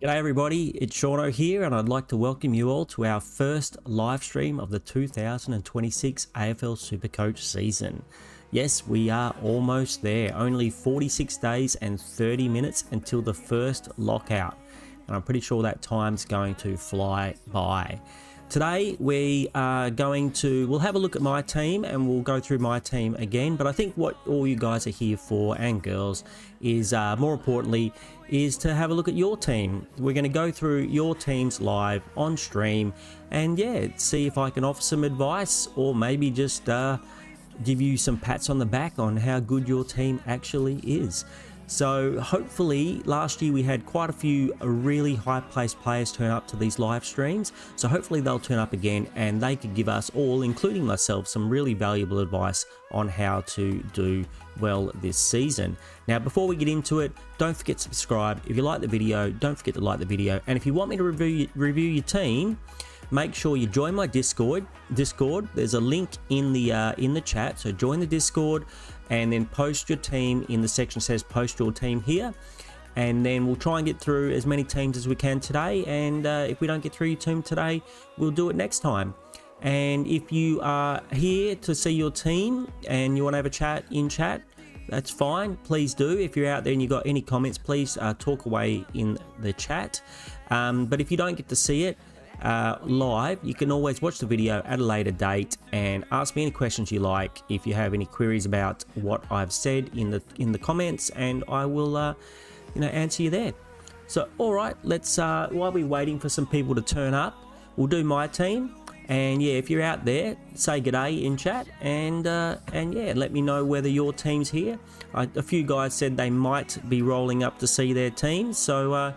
G'day everybody, it's Seano here and I'd like to welcome you all to our first live stream of the 2026 AFL Supercoach season. Yes, we are almost there, only 46 days and 30 minutes until the first lockout. And I'm pretty sure that time's going to fly by. Today we'll have a look at my team and we'll go through my team again, but I think what all you guys are here for, and girls, is more importantly is to have a look at your team. We're going to go through your teams live on stream and see if I can offer some advice or maybe just give you some pats on the back on how good your team actually is. So hopefully, last year we had quite a few really high-placed players turn up to these live streams. So hopefully they'll turn up again and they could give us all, including myself, some really valuable advice on how to do well this season. Now, before we get into it, don't forget to subscribe. If you like the video, don't forget to like the video. And if you want me to review your team, make sure you join my Discord. There's a link in the chat, so join the Discord and then post your team in the section that says post your team here, and then we'll try and get through as many teams as we can today, and if we don't get through your team today, we'll do it next time. And if you are here to see your team and you want to have a chat in chat, that's fine, please do. If you're out there and you got any comments, please talk away in the chat. But if you don't get to see it live, you can always watch the video at a later date and ask me any questions you like if you have any queries about what I've said in the comments, and I will answer you there. So alright, let's while we're waiting for some people to turn up, we'll do my team. And if you're out there, say g'day in chat, and let me know whether your team's here. A few guys said they might be rolling up to see their teams, so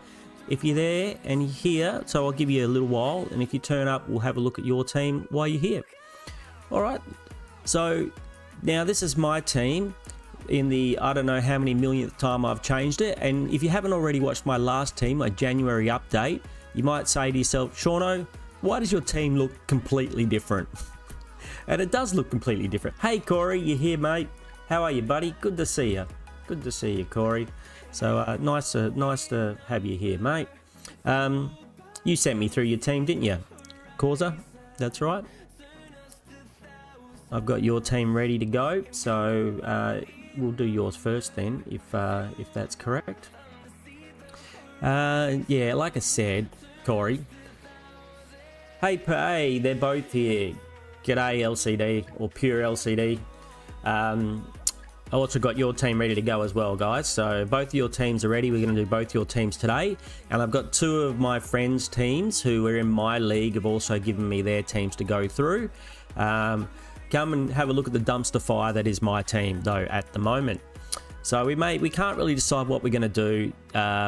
if you're there and you're here, so I'll give you a little while, and if you turn up, we'll have a look at your team while you're here. Alright, so now this is my team in the I don't know how many millionth time I've changed it, and if you haven't already watched my last team, my January update, you might say to yourself, Seano, why does your team look completely different? And it does look completely different. Hey Corey, you here mate? How are you buddy? Good to see you. Good to see you, Corey. So nice to have you here, mate. You sent me through your team, didn't you, Causa? That's right. I've got your team ready to go, so we'll do yours first then, if that's correct. Like I said, Corey. Hey, they're both here. G'day LCD or Pure LCD. I also got your team ready to go as well, guys. So both of your teams are ready. We're going to do both your teams today. And I've got two of my friends' teams who are in my league have also given me their teams to go through. Come and have a look at the dumpster fire that is my team, though, at the moment. So we can't really decide what we're going to do.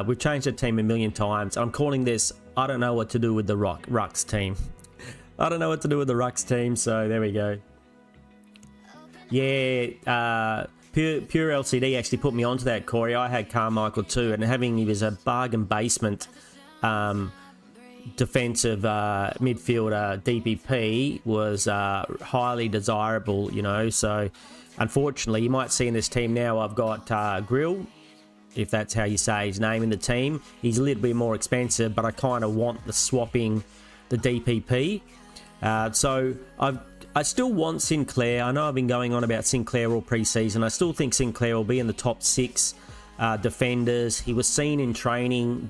We've changed the team a million times. I'm calling this, I don't know what to do with the Rucks team. I don't know what to do with the Rucks team, so there we go. Pure LCD actually put me onto that, Corey. I had Carmichael too, and having him as a bargain basement defensive midfielder DPP was highly desirable, so unfortunately you might see in this team now I've got Grill, if that's how you say his name in the team. He's a little bit more expensive, but I kind of want the swapping the DPP. So I still want Sinclair. I know I've been going on about Sinclair all pre-season. I still think Sinclair will be in the top 6 defenders. He was seen in training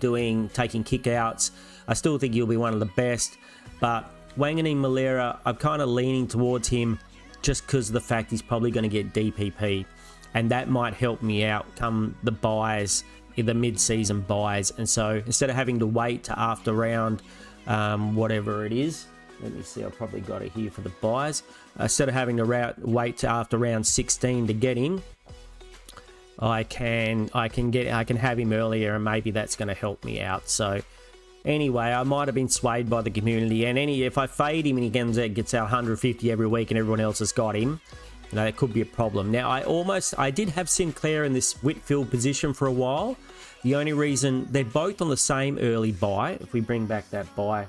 taking kickouts. I still think he'll be one of the best. But Wanganeen Malera, I'm kind of leaning towards him just because of the fact he's probably going to get DPP. And that might help me out come the buys, in the mid-season buys. And so instead of having to wait to after round, whatever it is, let me see, I've probably got it here for the buys. Instead of having to wait to after round 16 to get him, I can have him earlier, and maybe that's going to help me out. So Anyway, I might have been swayed by the community, and if I fade him and he gets out 150 every week and everyone else has got him, you know, it could be a problem. Now, I did have Sinclair in this Whitfield position for a while. The only reason, they're both on the same early buy. If we bring back that buy,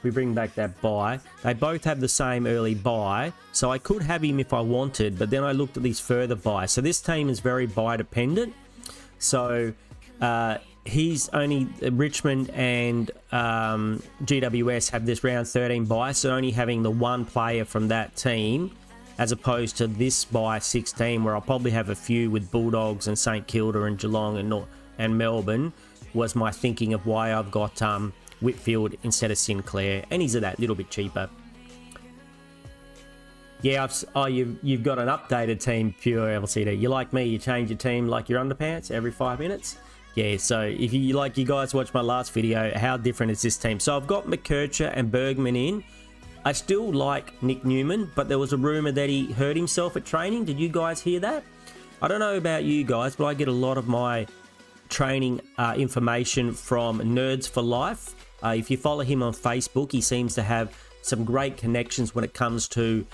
they both have the same early buy, so I could have him if I wanted, but then I looked at these further buys. So this team is very buy dependent. So he's only Richmond and GWS have this round 13 buy, so only having the one player from that team, as opposed to this buy 16, where I'll probably have a few with Bulldogs and St Kilda and Geelong and Melbourne, was my thinking of why I've got Whitfield instead of Sinclair, and he's a that little bit cheaper. Yeah, you've got an updated team, pure LCD. You like me, you change your team like your underpants every 5 minutes. Yeah, so if you guys watched my last video, how different is this team? So I've got McKercher and Bergman in. I still like Nick Newman, but there was a rumour that he hurt himself at training. Did you guys hear that? I don't know about you guys, but I get a lot of my training information from Nerds for Life. If you follow him on Facebook, he seems to have some great connections when it comes to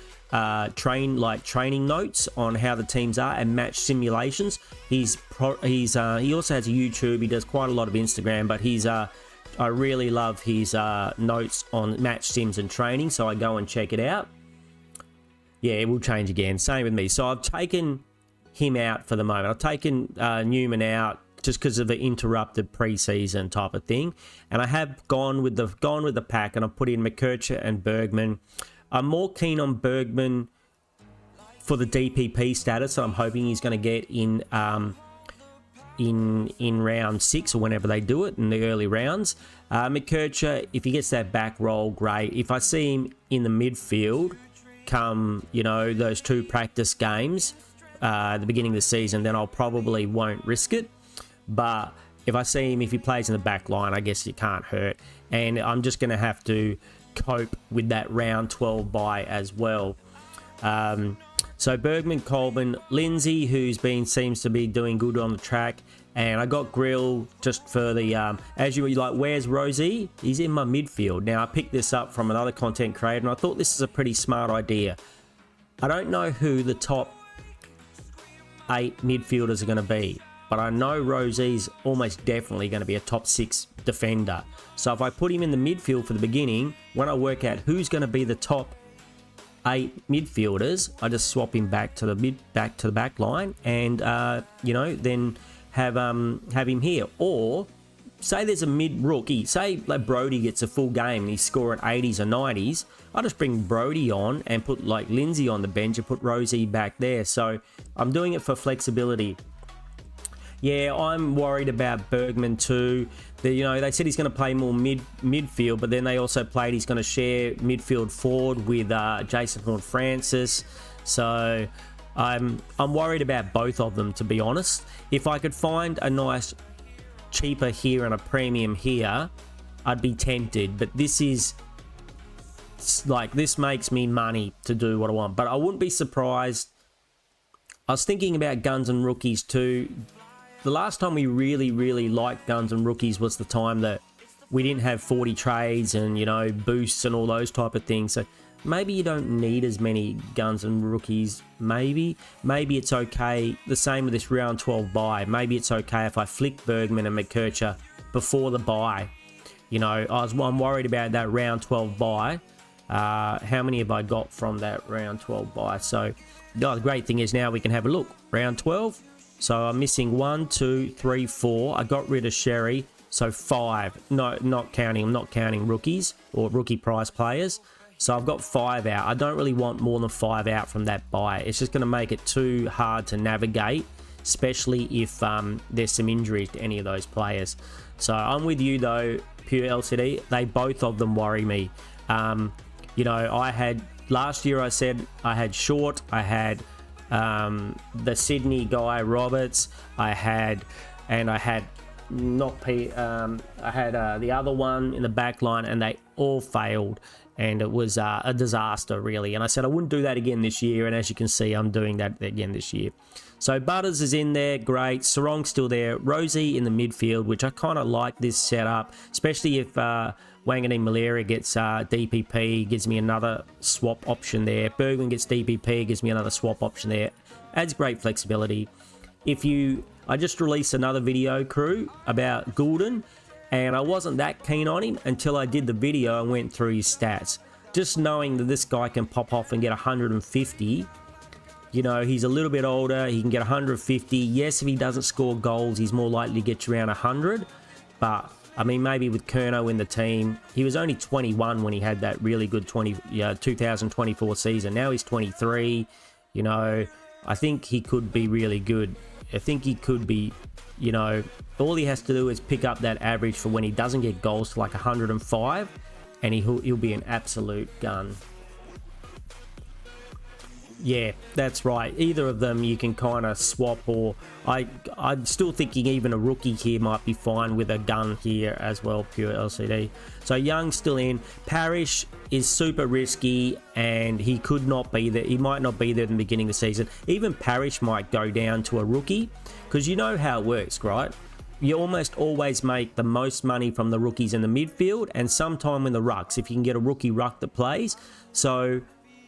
training notes on how the teams are and match simulations. He also has a YouTube. He does quite a lot of Instagram, but I really love his notes on match sims and training, so I go and check it out. Yeah, it will change again. Same with me. So I've taken him out for the moment. I've taken Newman out just because of the interrupted preseason type of thing, and I have gone with the pack, and I've put in McKercher and Bergman. I'm more keen on Bergman for the DPP status, so I'm hoping he's going to get in round 6 or whenever they do it in the early rounds. McKercher, if he gets that back roll, great. If I see him in the midfield come, you know, those 2 practice games at the beginning of the season, then I'll probably won't risk it. But if I see him, if he plays in the back line, I guess it can't hurt. And I'm just going to have to cope with that round 12 bye as well. So Bergman, Coleman, Lindsay, who's seems to be doing good on the track, and I got Grill just for the as you like, where's Rosie? He's in my midfield. Now I picked this up from another content creator, and I thought this is a pretty smart idea. I don't know who the top 8 midfielders are going to be, but I know Rosie's almost definitely going to be a top 6 defender. So if I put him in the midfield for the beginning, when I work out who's going to be the top 8 midfielders, I just swap him back to the back line, and you know, then have him here. Or say there's a mid rookie, say like Brody gets a full game and he's scoring 80s or 90s, I just bring Brody on and put like Lindsay on the bench and put Rosie back there. So I'm doing it for flexibility. Yeah, I'm worried about Bergman too. You know, they said he's going to play more midfield, but then they also played he's going to share midfield forward with Jason Horne-Francis. So I'm worried about both of them, to be honest. If I could find a nice cheaper here and a premium here, I'd be tempted. But this is like, this makes me money to do what I want. But I wouldn't be surprised. I was thinking about Guns and Rookies too. The last time we really liked Guns and Rookies was the time that we didn't have 40 trades and, you know, boosts and all those type of things. So maybe you don't need as many Guns and Rookies. Maybe it's okay. The same with this round 12 buy. Maybe it's okay if I flick Bergman and McKercher before the buy. You know, I'm worried about that round 12 buy. How many have I got from that round 12 buy? So the great thing is now we can have a look. Round 12. So I'm missing 1, 2, 3, 4. I got rid of Sherry, so 5. No, I'm not counting rookies or rookie price players. So I've got 5 out. I don't really want more than 5 out from that buy. It's just going to make it too hard to navigate, especially if there's some injuries to any of those players. So I'm with you though, Pure LCD. They both of them worry me. You know, I had last year. I said I had Short. I had the Sydney guy Roberts, I had the other one in the back line, and all failed, and it was a disaster, really. And I said I wouldn't do that again this year, and as you can see, I'm doing that again this year. So Butters is in there, great. Sarong's still there. Rosie in the midfield, which I kind of like this setup, especially if Wanganeen Malaria gets DPP, gives me another swap option there. Bergman gets DPP, gives me another swap option there. Adds great flexibility. I just released another video, crew, about Goulden, and I wasn't that keen on him until I did the video and went through his stats. Just knowing that this guy can pop off and get 150, you know, he's a little bit older, he can get 150. Yes, if he doesn't score goals, he's more likely to get you around 100. But, I mean, maybe with Kerno in the team, he was only 21 when he had that really good 2024 season. Now he's 23, you know, I think he could be really good. I think he could be, you know, all he has to do is pick up that average for when he doesn't get goals to like 105, and he'll be an absolute gun. Yeah, that's right. Either of them you can kind of swap, or I'm still thinking even a rookie here might be fine with a gun here as well, pure LCD. So Young's still in. Parrish is super risky, and he could not be there. He might not be there in the beginning of the season. Even Parrish might go down to a rookie, because you know how it works, right? You almost always make the most money from the rookies in the midfield, and sometime in the rucks, if you can get a rookie ruck that plays. So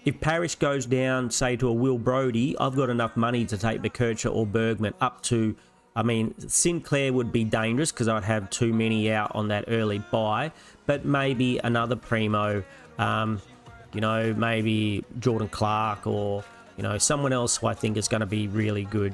if Parrish goes down, say, to a Will Brodie, I've got enough money to take McKercher or Bergman up to, I mean, Sinclair would be dangerous because I'd have too many out on that early buy, but maybe another primo, you know, maybe Jordan Clark, or, you know, someone else who I think is going to be really good.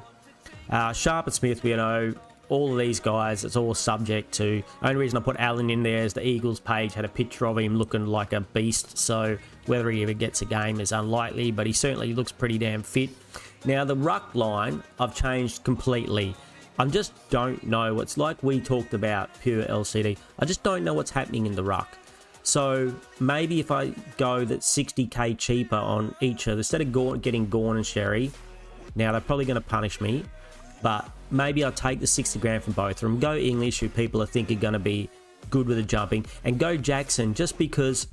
Sharp and Smith, you know, all of these guys, it's all subject to. The only reason I put Allen in there is the Eagles page had a picture of him looking like a beast, so whether he ever gets a game is unlikely, but he certainly looks pretty damn fit. Now the ruck line I've changed completely. I just don't know. It's like we talked about pure LCD. I just don't know what's happening in the ruck. So maybe if I go that 60k cheaper on each of, instead of getting Gawn and Sherry, now they're probably going to punish me, but maybe I'll take the 60 grand from both of them, go English, who people think are going to be good with the jumping, and go Jackson, just because,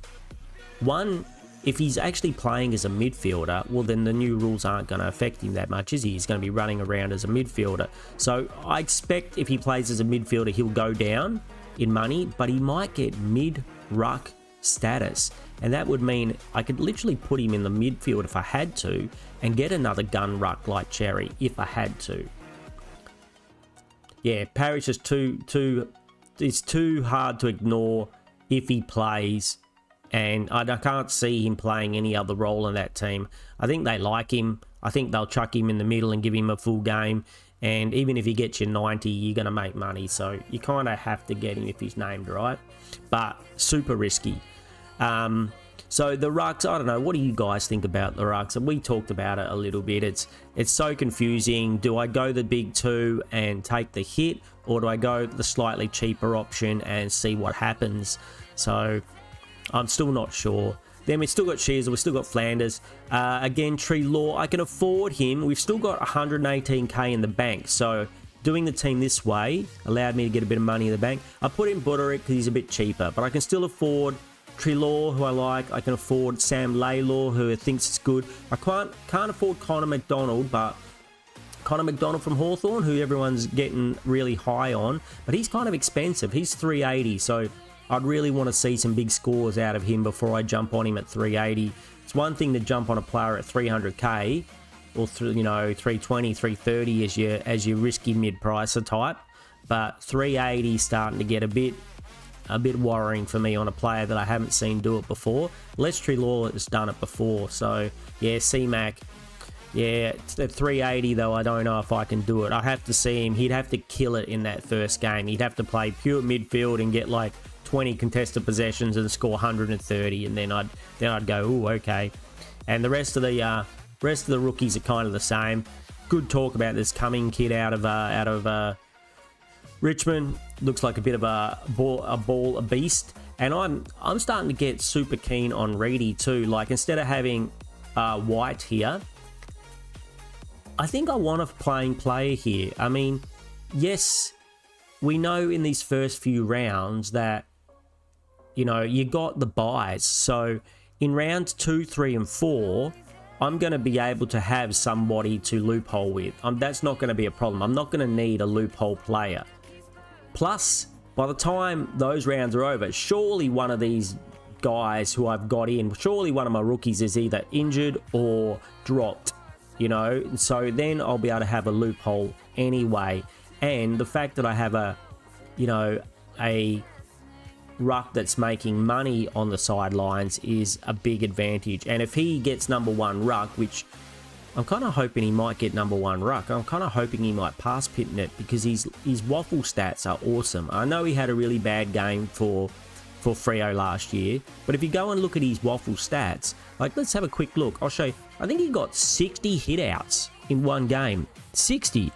one, if he's actually playing as a midfielder, well, then the new rules aren't going to affect him that much, is he? He's going to be running around as a midfielder. So I expect if he plays as a midfielder, he'll go down in money, but he might get mid-ruck status. And that would mean I could literally put him in the midfield if I had to, and get another gun ruck like Cherry if I had to. Yeah, Parrish is it's too hard to ignore if he plays, and I can't see him playing any other role in that team. I think they like him. I think they'll chuck him in the middle and give him a full game, and even if he gets you 90, you're going to make money, so you kind of have to get him if he's named right, but super risky. So the rucks, I don't know, what do you guys think about the rucks? And we talked about it a little bit. It's so confusing. Do I go the big two and take the hit, or do I go the slightly cheaper option and see what happens? So I'm still not sure. Then we've still got Shears, we've still got Flanders. Again, Tree Law, I can afford him. We've still got 118k in the bank, so doing the team this way allowed me to get a bit of money in the bank. I put in Buderick because he's a bit cheaper, but I can still afford Trelaw, who I like. I can afford Sam Laylaw, who I thinks is good. I can't afford Connor McDonald, but Connor McDonald from Hawthorn, who everyone's getting really high on, but he's kind of expensive. He's 380, so I'd really want to see some big scores out of him before I jump on him at 380. It's one thing to jump on a player at 300k, or 320, 330 as your risky mid-pricer type, but 380 starting to get a bit worrying for me on a player that I haven't seen do it before. Les Trelaw has done it before, so yeah, C-Mac. Yeah, it's at 380 though, I don't know if I can do it. I have to see him. He'd have to kill it in that first game. He'd have to play pure midfield and get like 20 contested possessions and score 130, and then I'd go, ooh, okay. And the rest of the rookies are kind of the same. Good talk about this Cumming kid out of Richmond. Looks like a bit of a beast, and I'm starting to get super keen on Reedy too. Like, instead of having White here, I think I want a playing player here. I mean, yes, we know in these first few rounds that you know, you got the buys. So in rounds 2, 3, and 4, I'm going to be able to have somebody to loophole with. That's not going to be a problem. I'm not going to need a loophole player. Plus, by the time those rounds are over, surely one of these guys who I've got in, surely one of my rookies is either injured or dropped, you know. So then I'll be able to have a loophole anyway. And the fact that I have a, you know, a ruck that's making money on the sidelines is a big advantage. And if he gets number 1 ruck, which I'm kind of hoping he might get number 1 ruck, I'm kind of hoping he might pass Pitton it, because his waffle stats are awesome. I know he had a really bad game for Freo last year, but if you go and look at his waffle stats, like, let's have a quick look. I'll show you. I think he got 60 hitouts in one game. 60.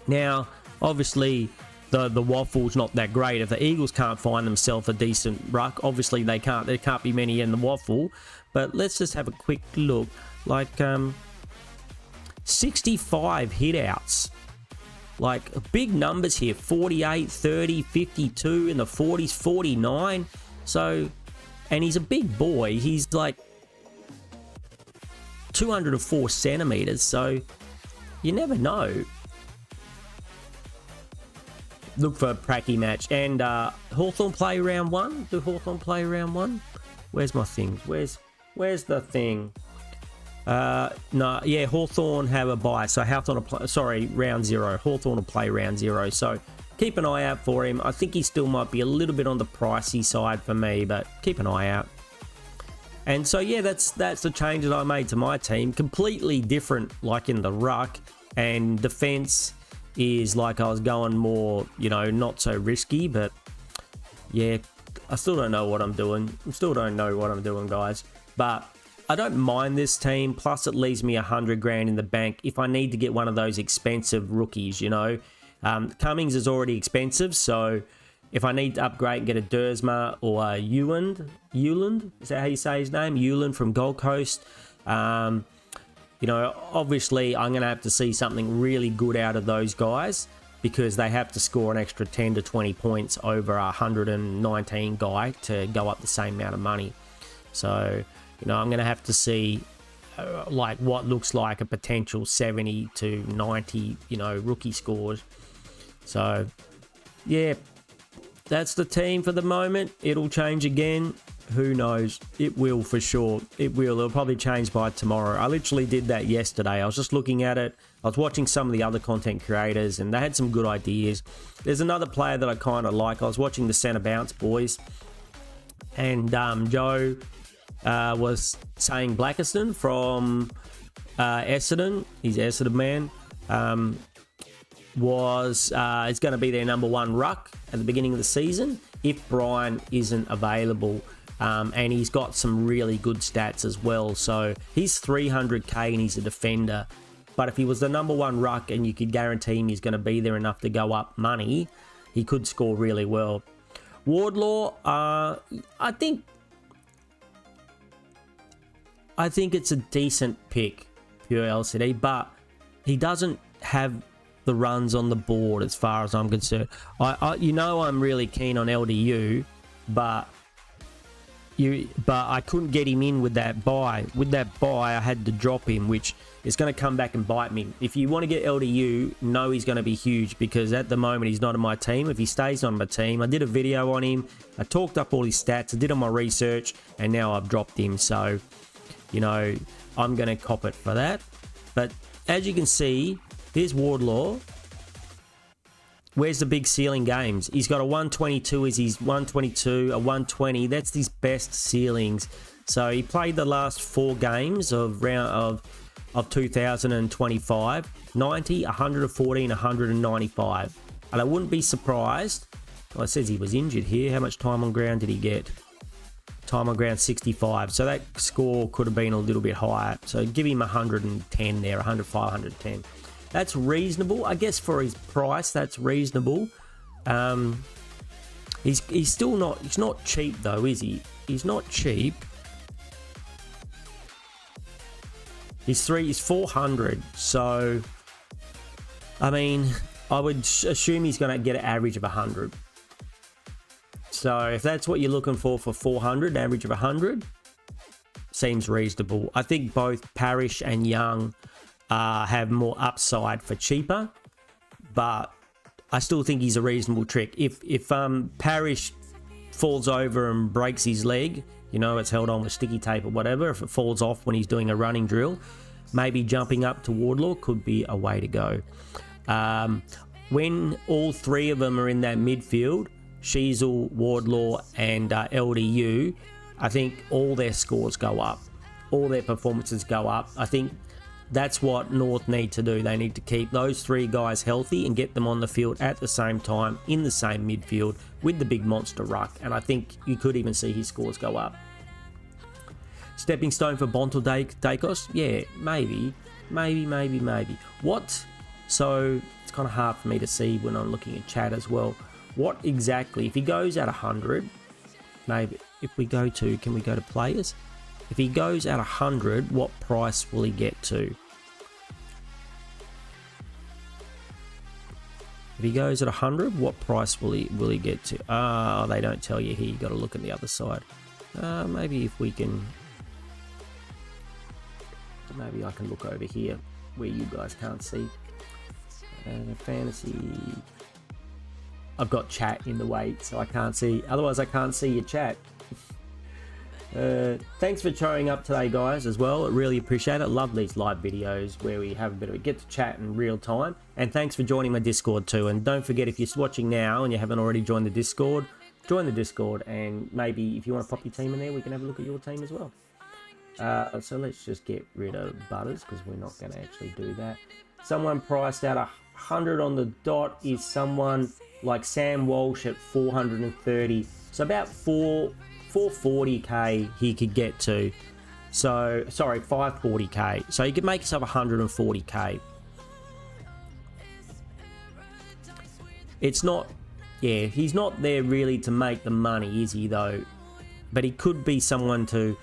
Now, obviously, the waffle's not that great. If the Eagles can't find themselves a decent ruck, obviously they can't. There can't be many in the waffle. But let's just have a quick look. Like 65 hitouts. Like big numbers here. 48, 30, 52 in the 40s, 49. So, and he's a big boy. He's like 204 centimeters. So you never know. Look for a pracky match. And Hawthorn play round 1. Do Hawthorn play round 1? Where's my thing? Where's the thing? No, yeah, Hawthorn have a bye. So Hawthorn will play, sorry, round 0. Hawthorn will play round 0. So keep an eye out for him. I think he still might be a little bit on the pricey side for me, but keep an eye out. And so yeah, that's the change that I made to my team. Completely different, like in the ruck, and defense is like I was going more, you know, not so risky, but yeah, I still don't know what I'm doing. I still don't know what I'm doing, guys. But I don't mind this team. Plus, it leaves me 100 grand in the bank if I need to get one of those expensive rookies, you know. Cummings is already expensive, so if I need to upgrade and get a Dersma or a Euland, is that how you say his name? Euland from Gold Coast. You know, obviously, I'm going to have to see something really good out of those guys, because they have to score an extra 10 to 20 points over a 119 guy to go up the same amount of money. So, you know, I'm going to have to see like what looks like a potential 70 to 90, you know, rookie scores. So, yeah, that's the team for the moment. It'll change again. Who knows? It will for sure. It will. It'll probably change by tomorrow. I literally did that yesterday. I was just looking at it. I was watching some of the other content creators, and they had some good ideas. There's another player that I kind of like. I was watching the Centre Bounce boys, and Joe was saying Blackiston from Essendon. He's Essendon man. Is going to be their number 1 ruck at the beginning of the season if Brian isn't available. And he's got some really good stats as well. So he's 300k and he's a defender. But if he was the number 1 ruck and you could guarantee him he's going to be there enough to go up money, he could score really well. Wardlaw, I think it's a decent pick, pure LCD, but he doesn't have the runs on the board as far as I'm concerned. You know, I'm really keen on LDU, but I couldn't get him in with that buy. With that buy, I had to drop him, which is going to come back and bite me. If you want to get LDU, know he's going to be huge, because at the moment he's not on my team. If he stays on my team, I did a video on him. I talked up all his stats. I did all my research, and now I've dropped him. So, you know, I'm going to cop it for that. But as you can see, here's Wardlaw. Where's the big ceiling games? He's got a 122 is his 122, a 120. That's his best ceilings. So he played the last 4 games of 2025. 90, 114, 195. And I wouldn't be surprised. Well, it says he was injured here. How much time on ground did he get? Time on ground 65. So that score could have been a little bit higher. So give him 110 there, 105, 110. That's reasonable, I guess, for his price. That's reasonable. He's still not. He's not cheap though, is he? He's not cheap. He's 400. So, I mean, I would assume he's going to get an average of 100. So if that's what you're looking for 400, average of 100, seems reasonable. I think both Parrish and Young have more upside for cheaper, but I still think he's a reasonable trick. If Parrish falls over and breaks his leg, you know, it's held on with sticky tape or whatever, if it falls off when he's doing a running drill, maybe jumping up to Wardlaw could be a way to go. When all three of them are in that midfield, Sheasel, Wardlaw and LDU, I think all their scores go up. All their performances go up. I think that's what North need to do. They need to keep those three guys healthy and get them on the field at the same time, in the same midfield, with the big monster ruck. And I think you could even see his scores go up. Stepping stone for Bontel Dacos? Yeah, maybe. What? So it's kind of hard for me to see when I'm looking at chat as well. What exactly, if he goes at 100, maybe, if we go to, can we go to players? If he goes at 100, what price will he get to? If he goes at 100, what price will he get to? Oh, they don't tell you here. You got to look at the other side. Maybe if we can, maybe I can look over here where you guys can't see. Fantasy. I've got chat in the way, so I can't see. Otherwise, I can't see your chat. Thanks for showing up today, guys, as well. I really appreciate it. Love these live videos where we have a bit of a get to chat in real time. And thanks for joining my Discord too. And don't forget, if you're watching now and you haven't already joined the Discord, join the Discord. And maybe if you want to pop your team in there, we can have a look at your team as well. So let's just get rid of Butters because we're not going to actually do that. Someone priced out 100 on the dot is someone like Sam Walsh at 430. So about 440k he could get to. So sorry, 540k. So you could make yourself 140k. It's not, yeah, he's not there really to make the money, is he though? But he could be someone to,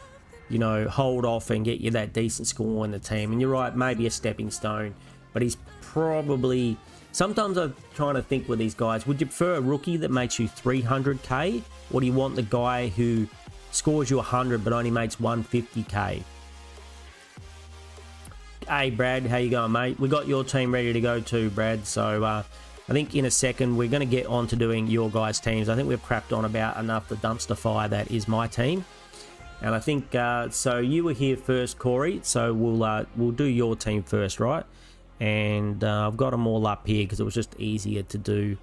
you know, hold off and get you that decent score in the team. And you're right, maybe a stepping stone, but he's probably, sometimes I'm trying to think with these guys, would you prefer a rookie that makes you 300k, or do you want the guy who scores you 100 but only makes 150k? Hey Brad, how you going, mate? We got your team ready to go too, Brad. So I think in a second we're going to get on to doing your guys' teams. I think we've crapped on about enough the dumpster fire that is my team. And I think, so you were here first, Corey, so we'll do your team first, right? And I've got them all up here because it was just easier to do.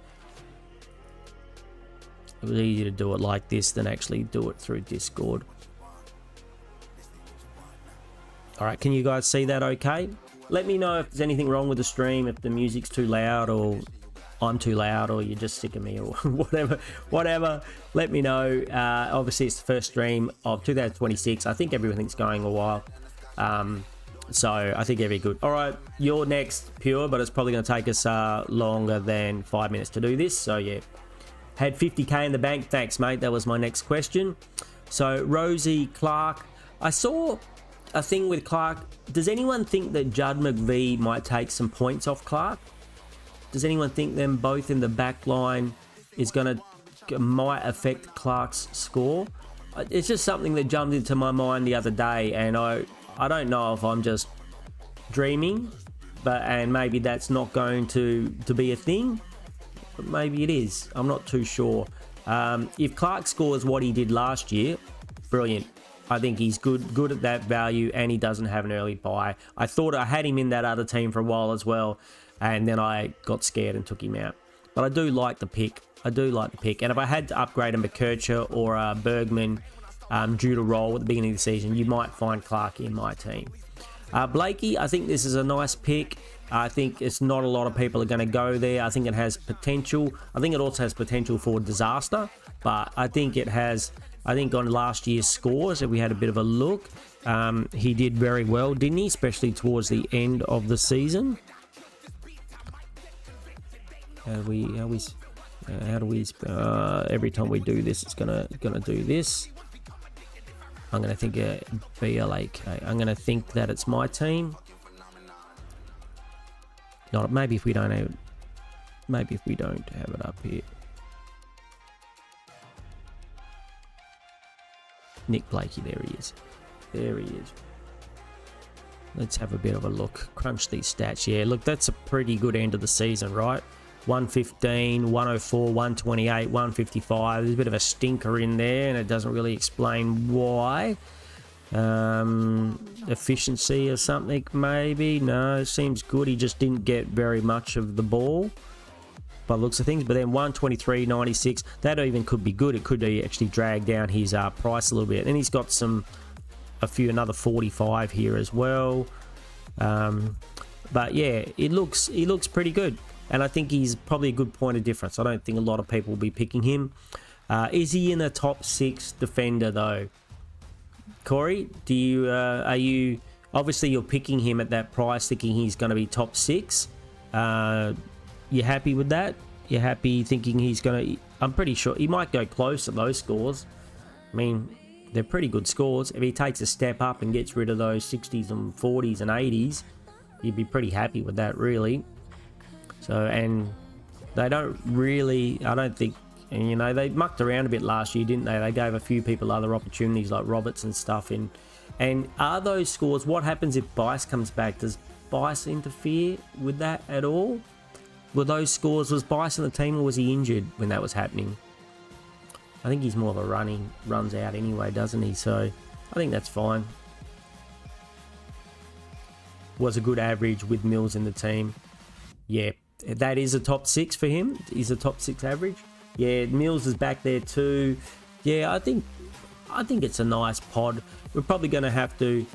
It was easier to do it like this than actually do it through Discord. Alright, can you guys see that okay? Let me know if there's anything wrong with the stream, if the music's too loud or I'm too loud or you're just sick of me or whatever. Let me know. Obviously, it's the first stream of 2026. I think everything's going a while. So I think every good. All right, you're next, Pure, but it's probably going to take us longer than 5 minutes to do this. So yeah, had 50k in the bank. Thanks, mate. That was my next question. So Rosie Clark, I saw a thing with Clark. Does anyone think that Judd McVie might take some points off Clark? Does anyone think them both in the back line is might affect Clark's score? It's just something that jumped into my mind the other day, and I don't know if I'm just dreaming, and maybe that's not going to be a thing, but maybe it is. I'm not too sure. If Clark scores what he did last year, brilliant. I think he's good at that value, and he doesn't have an early buy. I thought I had him in that other team for a while as well, and then I got scared and took him out. But I do like the pick. And if I had to upgrade a McKercher or a Bergman due to roll at the beginning of the season, you might find Clark in my team. Blakey, I think this is a nice pick. I think it's not a lot of people are going to go there. I think it has potential. I think it also has potential for disaster, but I think it has, I think on last year's scores, if we had a bit of a look, he did very well, didn't he? Especially towards the end of the season. Every time we do this, it's gonna do this. I'm gonna think BLAK. I'm gonna think that it's my team. Not maybe if we don't have it up here. Nick Blakey, there he is. There he is. Let's have a bit of a look. Crunch these stats. Yeah, look, that's a pretty good end of the season, right? 115, 104, 128, 155. There's a bit of a stinker in there, and it doesn't really explain why. Efficiency or something, maybe. No, it seems good. He just didn't get very much of the ball by the looks of things. But then 123, 96, that even could be good. It could actually drag down his price a little bit. And he's got another 45 here as well. But yeah, he looks pretty good. And I think he's probably a good point of difference. I don't think a lot of people will be picking him. Is he in the top 6 defender though? Corey, are you obviously you're picking him at that price, thinking he's going to be top 6? You happy with that? You happy thinking he's going to? I'm pretty sure he might go close to those scores. I mean, they're pretty good scores. If he takes a step up and gets rid of those 60s and 40s and 80s, you'd be pretty happy with that, really. So, and they don't really, I don't think, and you know, they mucked around a bit last year, didn't they? They gave a few people other opportunities like Roberts and stuff. And are those scores, what happens if Bice comes back? Does Bice interfere with that at all? Were those scores, was Bice in the team, or was he injured when that was happening? I think he's more of a runs out anyway, doesn't he? So I think that's fine. Was a good average with Mills in the team. Yeah, that is a top 6 for him. He's a top 6 average. Yeah, Mills is back there too. Yeah, I think it's a nice pod. We're probably going to have to.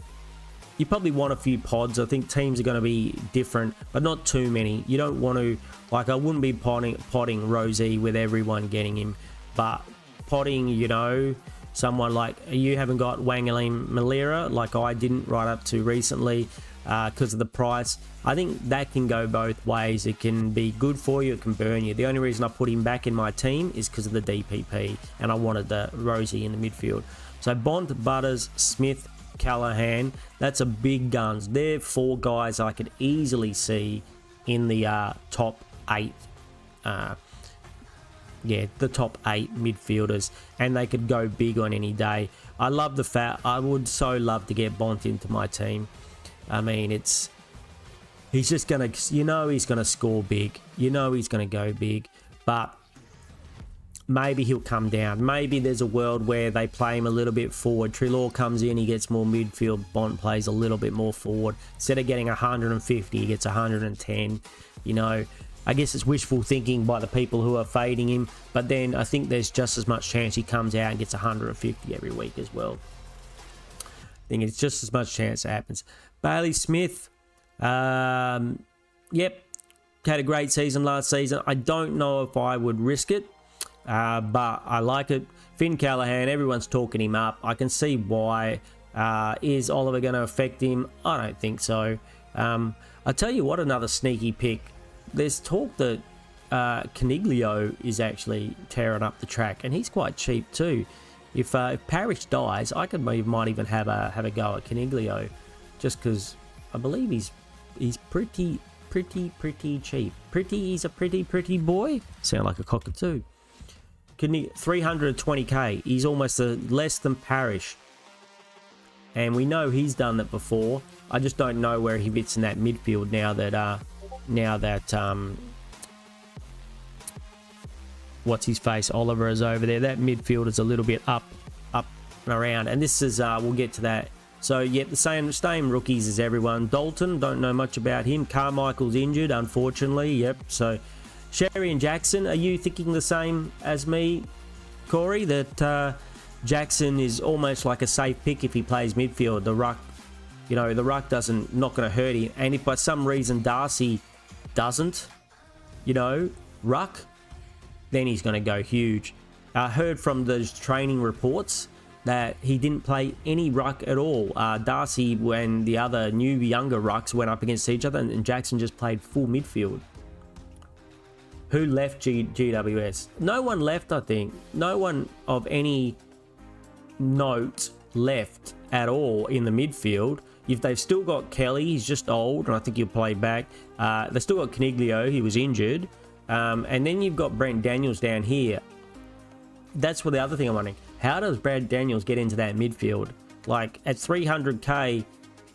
You probably want a few pods. I think teams are going to be different, but not too many. You don't want to, like, I wouldn't be potting Rosie with everyone getting him, but potting, you know, someone like, you haven't got Wangalim Malira like I didn't right up to recently because of the price. I think that can go both ways. It can be good for you, it can burn you. The only reason I put him back in my team is because of the DPP, and I wanted the Rosie in the midfield. So Bond, Butters, Smith, Callahan, that's a big guns. They're 4 guys I could easily see in the top 8. Yeah, the top 8 midfielders, and they could go big on any day. I love the fact, I would so love to get Bont into my team. I mean, he's just gonna, you know, he's gonna score big. You know, he's gonna go big, but maybe he'll come down. Maybe there's a world where they play him a little bit forward. Treloar comes in, he gets more midfield. Bont plays a little bit more forward. Instead of getting 150, he gets 110. You know, I guess it's wishful thinking by the people who are fading him, but then I think there's just as much chance he comes out and gets 150 every week as well. I think it's just as much chance it happens. Bailey Smith, yep, had a great season last season. I don't know if I would risk it, but I like it. Finn Callahan, everyone's talking him up. I can see why. Is Oliver going to affect him? I don't think so. I'll tell you what, another sneaky pick. There's talk that Caniglio is actually tearing up the track, and he's quite cheap too. If Parrish dies, I might even have a go at Caniglio, just because I believe he's pretty cheap. He's a pretty boy. Sound like a cockatoo. 320k. He's almost less than Parrish, and we know he's done that before. I just don't know where he fits in that midfield now that what's his face, Oliver is over there. That midfield is a little bit up and around, and this is we'll get to that. So yeah, the same rookies as everyone. Dalton, don't know much about him. Carmichael's injured, unfortunately. Yep. So Sherry and Jackson, are you thinking the same as me, Corey, that Jackson is almost like a safe pick if he plays midfield? The ruck, you know, the ruck not going to hurt him, and if by some reason Darcy doesn't, you know, ruck, then he's going to go huge. I heard from those training reports that he didn't play any ruck at all. Darcy, when the other new younger rucks went up against each other, and Jackson just played full midfield. Who left GWS? No one left, I think. No one of any note left at all in the midfield. If they've still got Kelly, he's just old, and I think he'll play back. They've still got Caniglio, he was injured. And then you've got Brent Daniels down here. That's what the other thing I'm wondering. How does Brad Daniels get into that midfield? Like at 300k,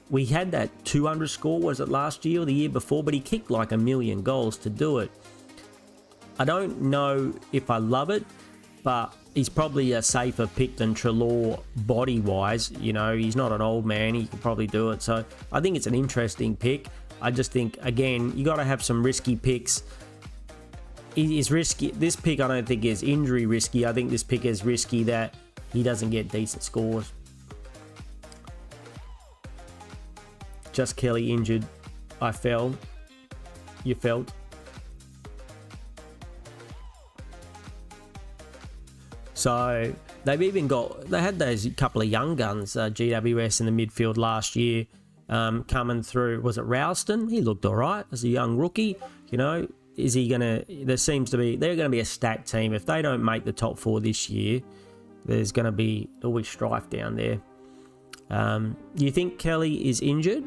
we had that 200 score, was it last year or the year before? But he kicked like 1 million goals to do it. I don't know if I love it, but he's probably a safer pick than Treloar body-wise. You know, he's not an old man. He could probably do it. So I think it's an interesting pick. I just think, again, you got to have some risky picks. Is risky. This pick I don't think is injury risky. I think this pick is risky that he doesn't get decent scores. Just Kelly injured. I fell. You felt. So they've even got, they had those couple of young guns, GWS in the midfield last year, coming through. Was it Ralston? He looked all right as a young rookie. You know, is he going to, there seems to be, they're going to be a stacked team. If they don't make the top 4 this year, there's going to be always strife down there. You think Kelly is injured?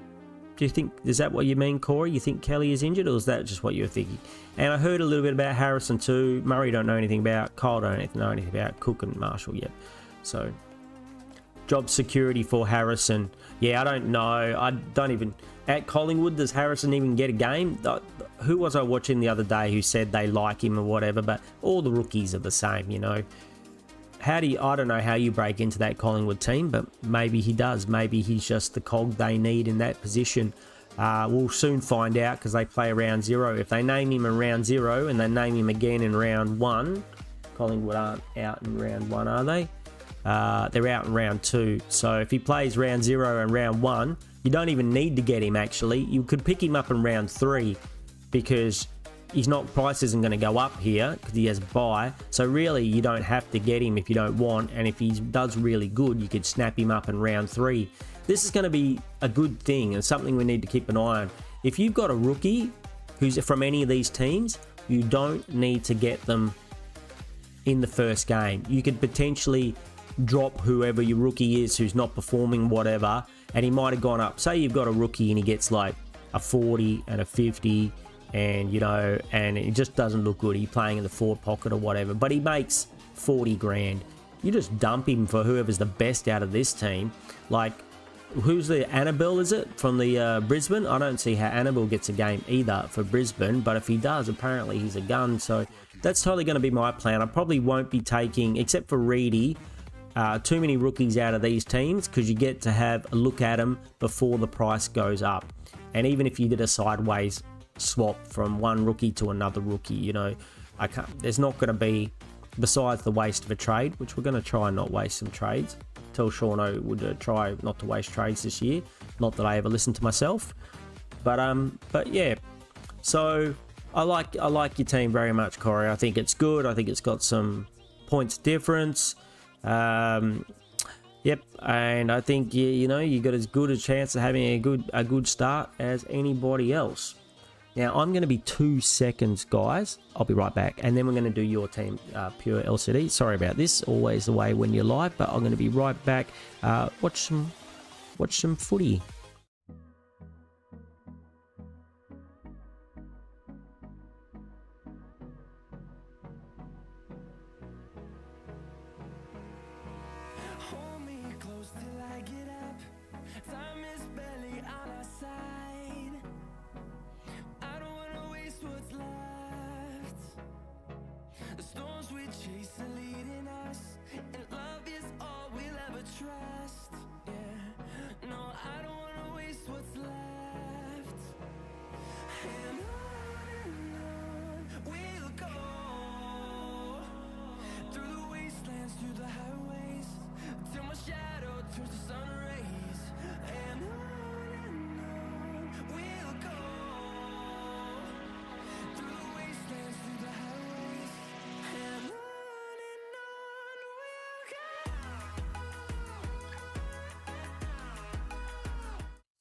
Do you think, is that what you mean, Corey? You think Kelly is injured, or is that just what you're thinking? And I heard a little bit about Harrison too. Murray don't know anything about. Kyle don't know anything about. Cook and Marshall yet. So, job security for Harrison. Yeah, I don't know. I don't even... At Collingwood, does Harrison even get a game? Who was I watching the other day who said they like him or whatever? But all the rookies are the same, you know. How do you... I don't know how you break into that Collingwood team, but maybe he does. Maybe he's just the cog they need in that position. We'll soon find out because they play round 0. If they name him in round 0 and they name him again in round 1, Collingwood aren't out in round 1, are they? They're out in round 2. So if he plays round 0 and round 1, you don't even need to get him actually. You could pick him up in round 3 because he's not, price isn't going to go up here because he has buy. So really you don't have to get him if you don't want. And if he does really good, you could snap him up in round 3. This is going to be a good thing and something we need to keep an eye on. If you've got a rookie who's from any of these teams, you don't need to get them in the first game. You could potentially drop whoever your rookie is who's not performing whatever, and he might have gone up. Say you've got a rookie and he gets like a 40 and a 50 and, you know, and it just doesn't look good. He's playing in the forward pocket or whatever, but he makes 40 grand. You just dump him for whoever's the best out of this team. Like, who's the Annabelle, is it, from the Brisbane? I don't see how Annabelle gets a game either for Brisbane, but if he does, apparently he's a gun. So that's totally going to be my plan. I probably won't be taking, except for Reedy, too many rookies out of these teams because you get to have a look at them before the price goes up. And even if you did a sideways swap from one rookie to another rookie, you know, there's not going to be, besides the waste of a trade, which we're going to try and not waste some trades. Tell Seano would try not to waste trades this year. Not that I ever listen to myself, but yeah. So I like your team very much, Corey. I think it's good. I think it's got some points difference. Yep, and I think you know, you got as good a chance of having a good start as anybody else. Now I'm going to be 2 seconds, guys. I'll be right back, and then we're going to do your team, pure LCD. Sorry about this, always the way when you're live, but I'm going to be right back. Watch some footy.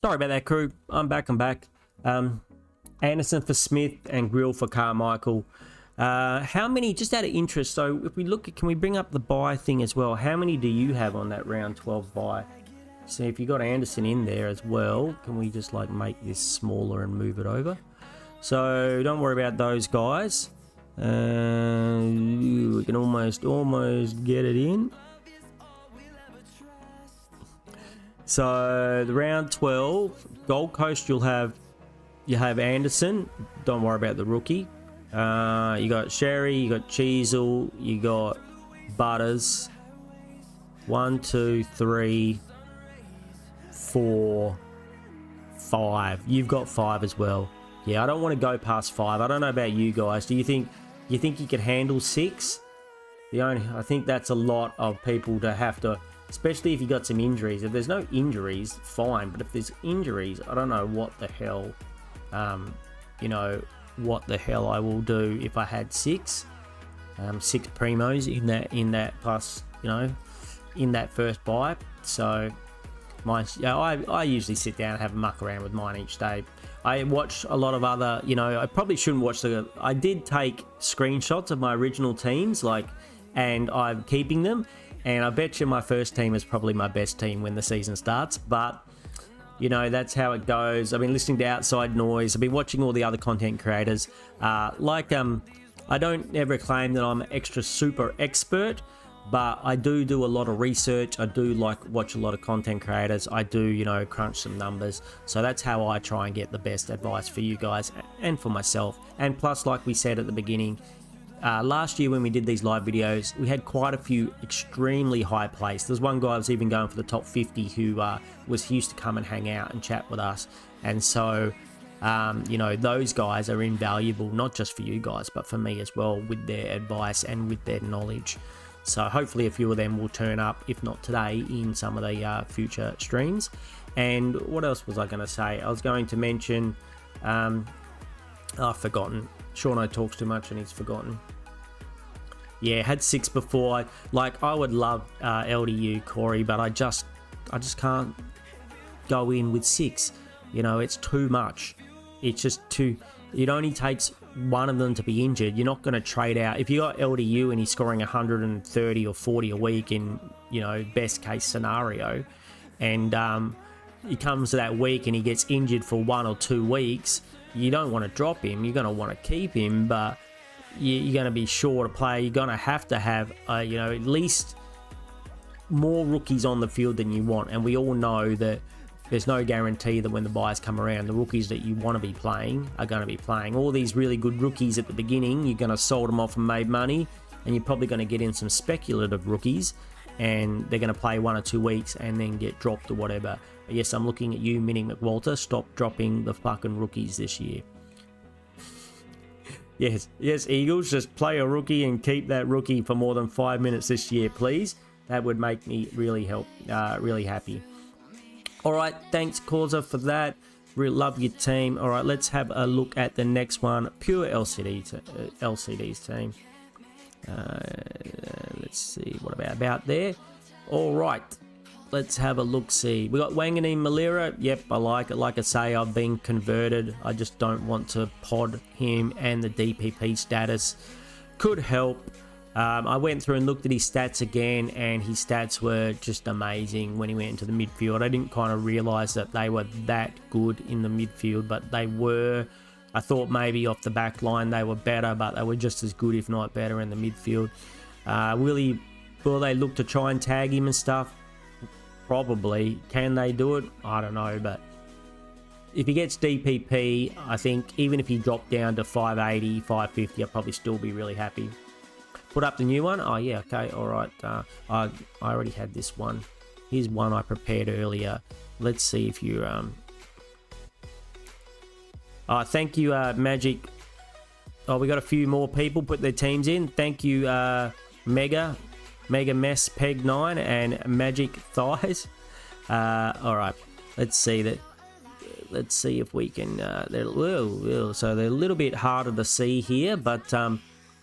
Sorry about that, crew. I'm back. Anderson for Smith and Grill for Carmichael. How many, just out of interest, so if we look at, can we bring up the buy thing as well? How many do you have on that round 12 buy? So if you got Anderson in there as well, can we just like make this smaller and move it over? So don't worry about those guys. We can almost get it in. So the round 12, Gold Coast, you have Anderson. Don't worry about the rookie. You got Sherry, you got Cheezel, you got Butters. 1, 2, 3, 4, 5. You've got 5 as well. Yeah, I don't want to go past 5. I don't know about you guys. Do you think you could handle 6? I think that's a lot of people to have to, especially if you got some injuries. If there's no injuries, fine. But if there's injuries, I don't know what the hell, what the hell I will do if I had 6 primos in that plus, in that first buy. So I usually sit down and have a muck around with mine each day. I watch a lot of other, I probably shouldn't watch I did take screenshots of my original teams, and I'm keeping them, and I bet you my first team is probably my best team when the season starts, but that's how it goes. I've been listening to outside noise. I've been watching all the other content creators. I don't ever claim that I'm an extra super expert, but I do a lot of research. I do watch a lot of content creators. I do, crunch some numbers. So that's how I try and get the best advice for you guys and for myself. And plus, like we said at the beginning, last year when we did these live videos, we had quite a few extremely high placed. There's one guy who was even going for the top 50 who used to come and hang out and chat with us. And so, those guys are invaluable, not just for you guys, but for me as well, with their advice and with their knowledge. So hopefully a few of them will turn up, if not today, in some of the future streams. And what else was I going to say? I was going to mention, I've forgotten. Seano talks too much and he's forgotten. Yeah, had 6 before. I would love LDU Corey, but I just can't go in with 6. It's too much. It's just too. It only takes one of them to be injured. You're not going to trade out. If you got LDU and he's scoring 130 or 40 a week in, best case scenario, and he comes to that week and he gets injured for 1 or 2 weeks, you don't want to drop him. You're going to want to keep him, but you're going to be sure to play. You're going to have at least more rookies on the field than you want. And we all know that there's no guarantee that when the buys come around, the rookies that you want to be playing are going to be playing. All these really good rookies at the beginning, you're going to sold them off and made money, and you're probably going to get in some speculative rookies, and they're going to play 1 or 2 weeks and then get dropped or whatever. Yes, I'm looking at you, Minnie McWalter. Stop dropping the fucking rookies this year. Yes, Eagles, just play a rookie and keep that rookie for more than 5 minutes this year, please. That would make me really happy. All right, thanks, Causa, for that. Really love your team. All right, let's have a look at the next one. Pure LCD's team. Let's see, what about there? All right, let's have a look-see. We got Wanganeen Malira. Yep, I like it. Like I say, I've been converted. I just don't want to pod him, and the DPP status could help. I went through and looked at his stats again, and his stats were just amazing when he went into the midfield. I didn't kind of realise that they were that good in the midfield, but they were. I thought maybe off the back line they were better, but they were just as good, if not better, in the midfield. Will they look to try and tag him and stuff? Probably. Can they do it? I don't know, but if he gets DPP, I think even if he dropped down to 580, 550, I'd probably still be really happy. Put up the new one. Oh yeah, okay, all right. I already had this one. Here's one I prepared earlier. Let's see if you thank you, Magic. Oh, we got a few more people put their teams in. Thank you, Mega Mess Peg 9 and Magic Thighs. All right, let's see that. Let's see if we can. So they're a little bit harder to see here, but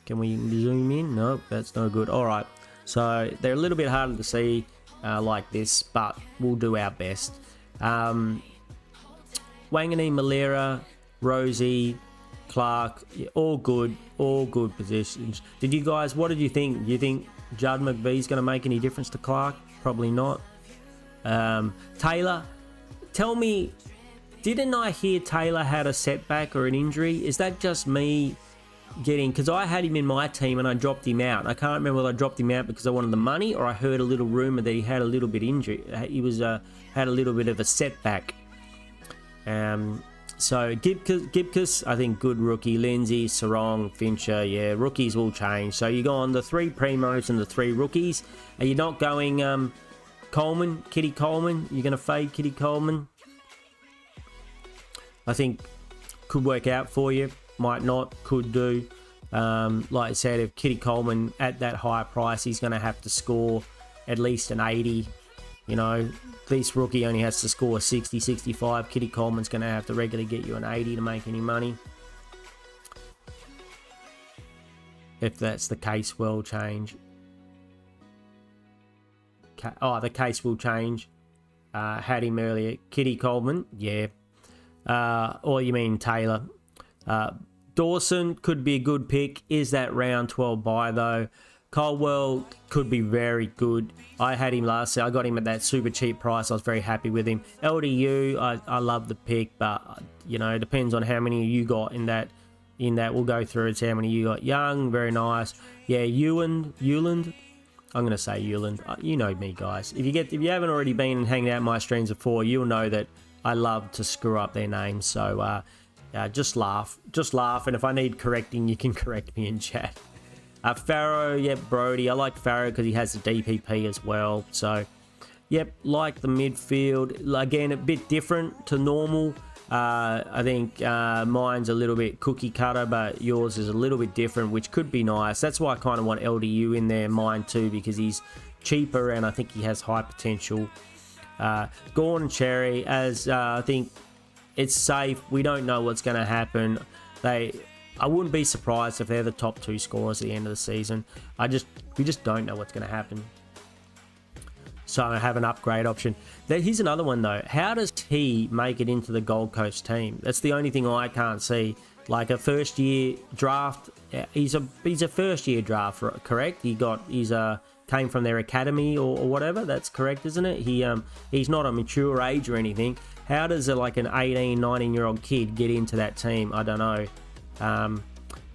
can we zoom in? No, that's no good. All right, so they're a little bit harder to see like this, but we'll do our best. Wanganeen, Malera, Rosie, Clark, all good positions. What did you think? Do you think Judd McVee's going to make any difference to Clark? Probably not. Taylor, tell me, didn't I hear Taylor had a setback or an injury? Is that just me getting, because I had him in my team and I dropped him out. I can't remember whether I dropped him out because I wanted the money or I heard a little rumor that he had a little bit injury. He was had a little bit of a setback. So Gibcus, I think good rookie. Lindsay, Sarong, Fincher, yeah, rookies will change. So you go on the 3 primos and the 3 rookies. Are you not going Coleman, Kitty Coleman? You're going to fade Kitty Coleman? I think could work out for you. Might not, could do. Like I said, if Kitty Coleman at that higher price, he's going to have to score at least an 80. You know, this rookie only has to score 60, 65. Kitty Coleman's going to have to regularly get you an 80 to make any money. If that's the case, will change. Oh, the case will change. Had him earlier. Kitty Coleman, yeah. Or you mean Taylor. Dawson could be a good pick. Is that round 12 buy though? Caldwell could be very good. I had him last year. I got him at that super cheap price. I was very happy with him. LDU, I love the pick, but you know, it depends on how many you got in that. We'll go through it's how many you got. Young, very nice. Yeah, Euland. I'm gonna say Euland. You know me, guys. If you haven't already been hanging out in my streams before, you'll know that I love to screw up their names. So just laugh, and if I need correcting, you can correct me in chat. Farrow, yep, Brody. I like Farrow because he has the DPP as well. So, yep, like the midfield. Again, a bit different to normal. I think mine's a little bit cookie cutter, but yours is a little bit different, which could be nice. That's why I kind of want LDU in there, mine too, because he's cheaper and I think he has high potential. Gordon Cherry, as I think it's safe. We don't know what's going to happen. I wouldn't be surprised if they're the top 2 scorers at the end of the season. We just don't know what's going to happen. So I have an upgrade option. Here's another one though. How does he make it into the Gold Coast team? That's the only thing I can't see. Like a first year draft. He's a first year draft, correct? He's came from their academy or whatever. That's correct, isn't it? He's not a mature age or anything. How does like an 18, 19-year-old kid get into that team? I don't know.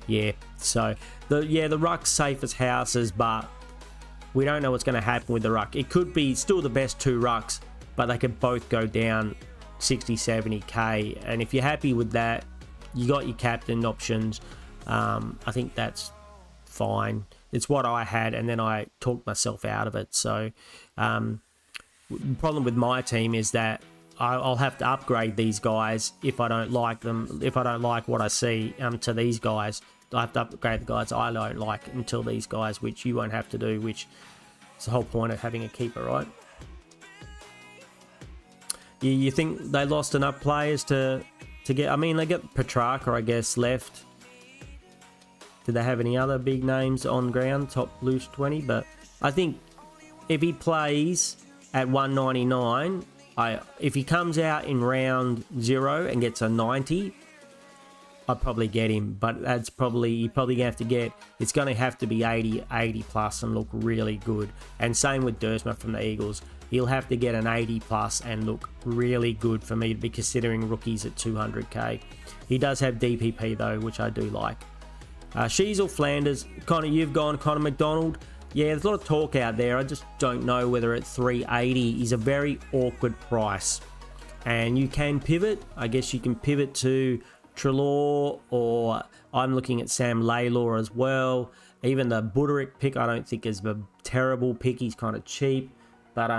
Yeah, so the ruck's safe as houses, but we don't know what's going to happen with the ruck. It could be still the best 2 rucks, but they could both go down 60, 70k. And if you're happy with that, you got your captain options. I think that's fine. It's what I had, and then I talked myself out of it. So the problem with my team is that I'll have to upgrade these guys if I don't like them. If I don't like what I see to these guys, I have to upgrade the guys I don't like until these guys, which you won't have to do, which is the whole point of having a keeper, right? You think they lost enough players to get... I mean, they got Petrarca, I guess, left. Did they have any other big names on ground, top loose 20? But I think if he plays at 199... if he comes out in round 0 and gets a 90, I'd probably get him. But that's you're probably going to have to be 80 plus and look really good. And same with Dersma from the Eagles. He'll have to get an 80 plus and look really good for me to be considering rookies at 200k. He does have DPP though, which I do like. Sheasel, Flanders, Connor, you've gone Connor McDonald. Yeah, there's a lot of talk out there. I just don't know whether at 380 is a very awkward price. And you can pivot. I guess you can pivot to Treloar, or I'm looking at Sam Laylor as well. Even the Buderick pick I don't think is a terrible pick. He's kind of cheap. But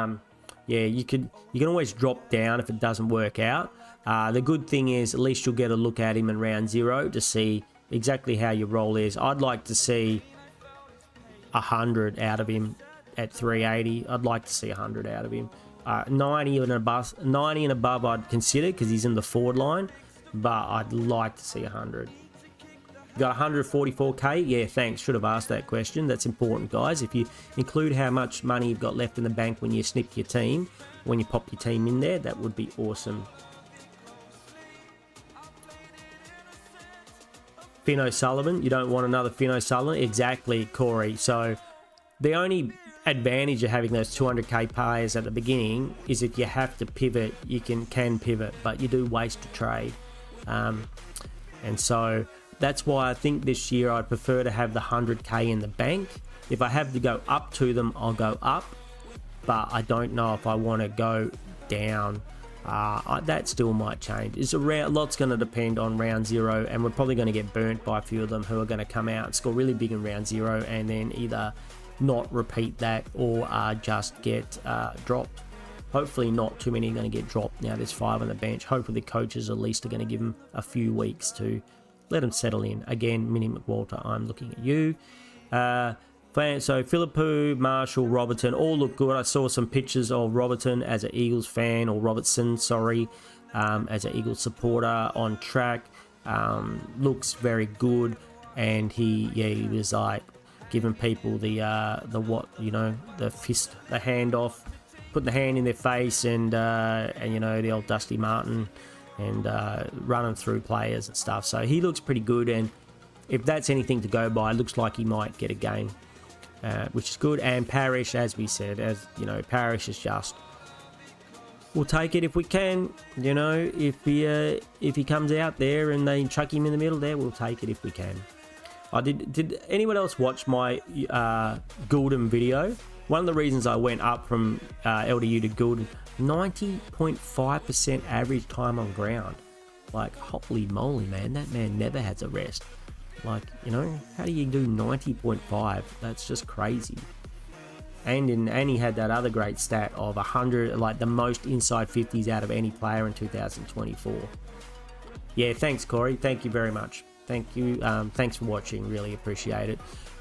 yeah, you can always drop down if it doesn't work out. The good thing is at least you'll get a look at him in round 0 to see exactly how your role is. I'd like to see 100 out of him at 380. I'd like to see 100 out of him. 90 and above I'd consider because he's in the forward line, but I'd like to see 100. You got 144k? Yeah, thanks. Should have asked that question. That's important, guys. If you include how much money you've got left in the bank when you snip your team, when you pop your team in there, that would be awesome. Finn O'Sullivan, you don't want another Finn O'Sullivan? Exactly, Corey. So the only advantage of having those 200k players at the beginning is if you have to pivot, you can pivot, but you do waste a trade. And so that's why I think this year I'd prefer to have the 100k in the bank. If I have to go up to them, I'll go up, but I don't know if I want to go down. That still might change. It's a lot's going to depend on round 0, and we're probably going to get burnt by a few of them who are going to come out and score really big in round 0 and then either not repeat that or just get dropped. Hopefully not too many are going to get dropped. Now there's 5 on the bench. Hopefully the coaches at least are going to give them a few weeks to let them settle in. Again, Minnie McWalter, I'm looking at you. So Philippou, Marshall, Robertson all look good. I saw some pictures of Robertson as an Eagles fan, or Robertson, sorry, as an Eagles supporter on track. Looks very good, and he was like giving people the what, you know, the fist, the hand off, putting the hand in their face, and you know, the old Dusty Martin, and running through players and stuff. So he looks pretty good, and if that's anything to go by, it looks like he might get a game. Which is good. And Parrish, as we said, as you know, Parrish is just, we'll take it if we can. You know, if he comes out there and they chuck him in the middle there, we'll take it if we can. Did anyone else watch my Goulden video? One of the reasons I went up from LDU to Goulden, 90.5% average time on ground. Like, holy moly, man, that man never has a rest. Like, you know, how do you do 90.5? That's just crazy. And he had that other great stat of 100, like the most inside 50s out of any player in 2024. Yeah, thanks, Corey. Thank you very much. Thank you. Thanks for watching. Really appreciate it.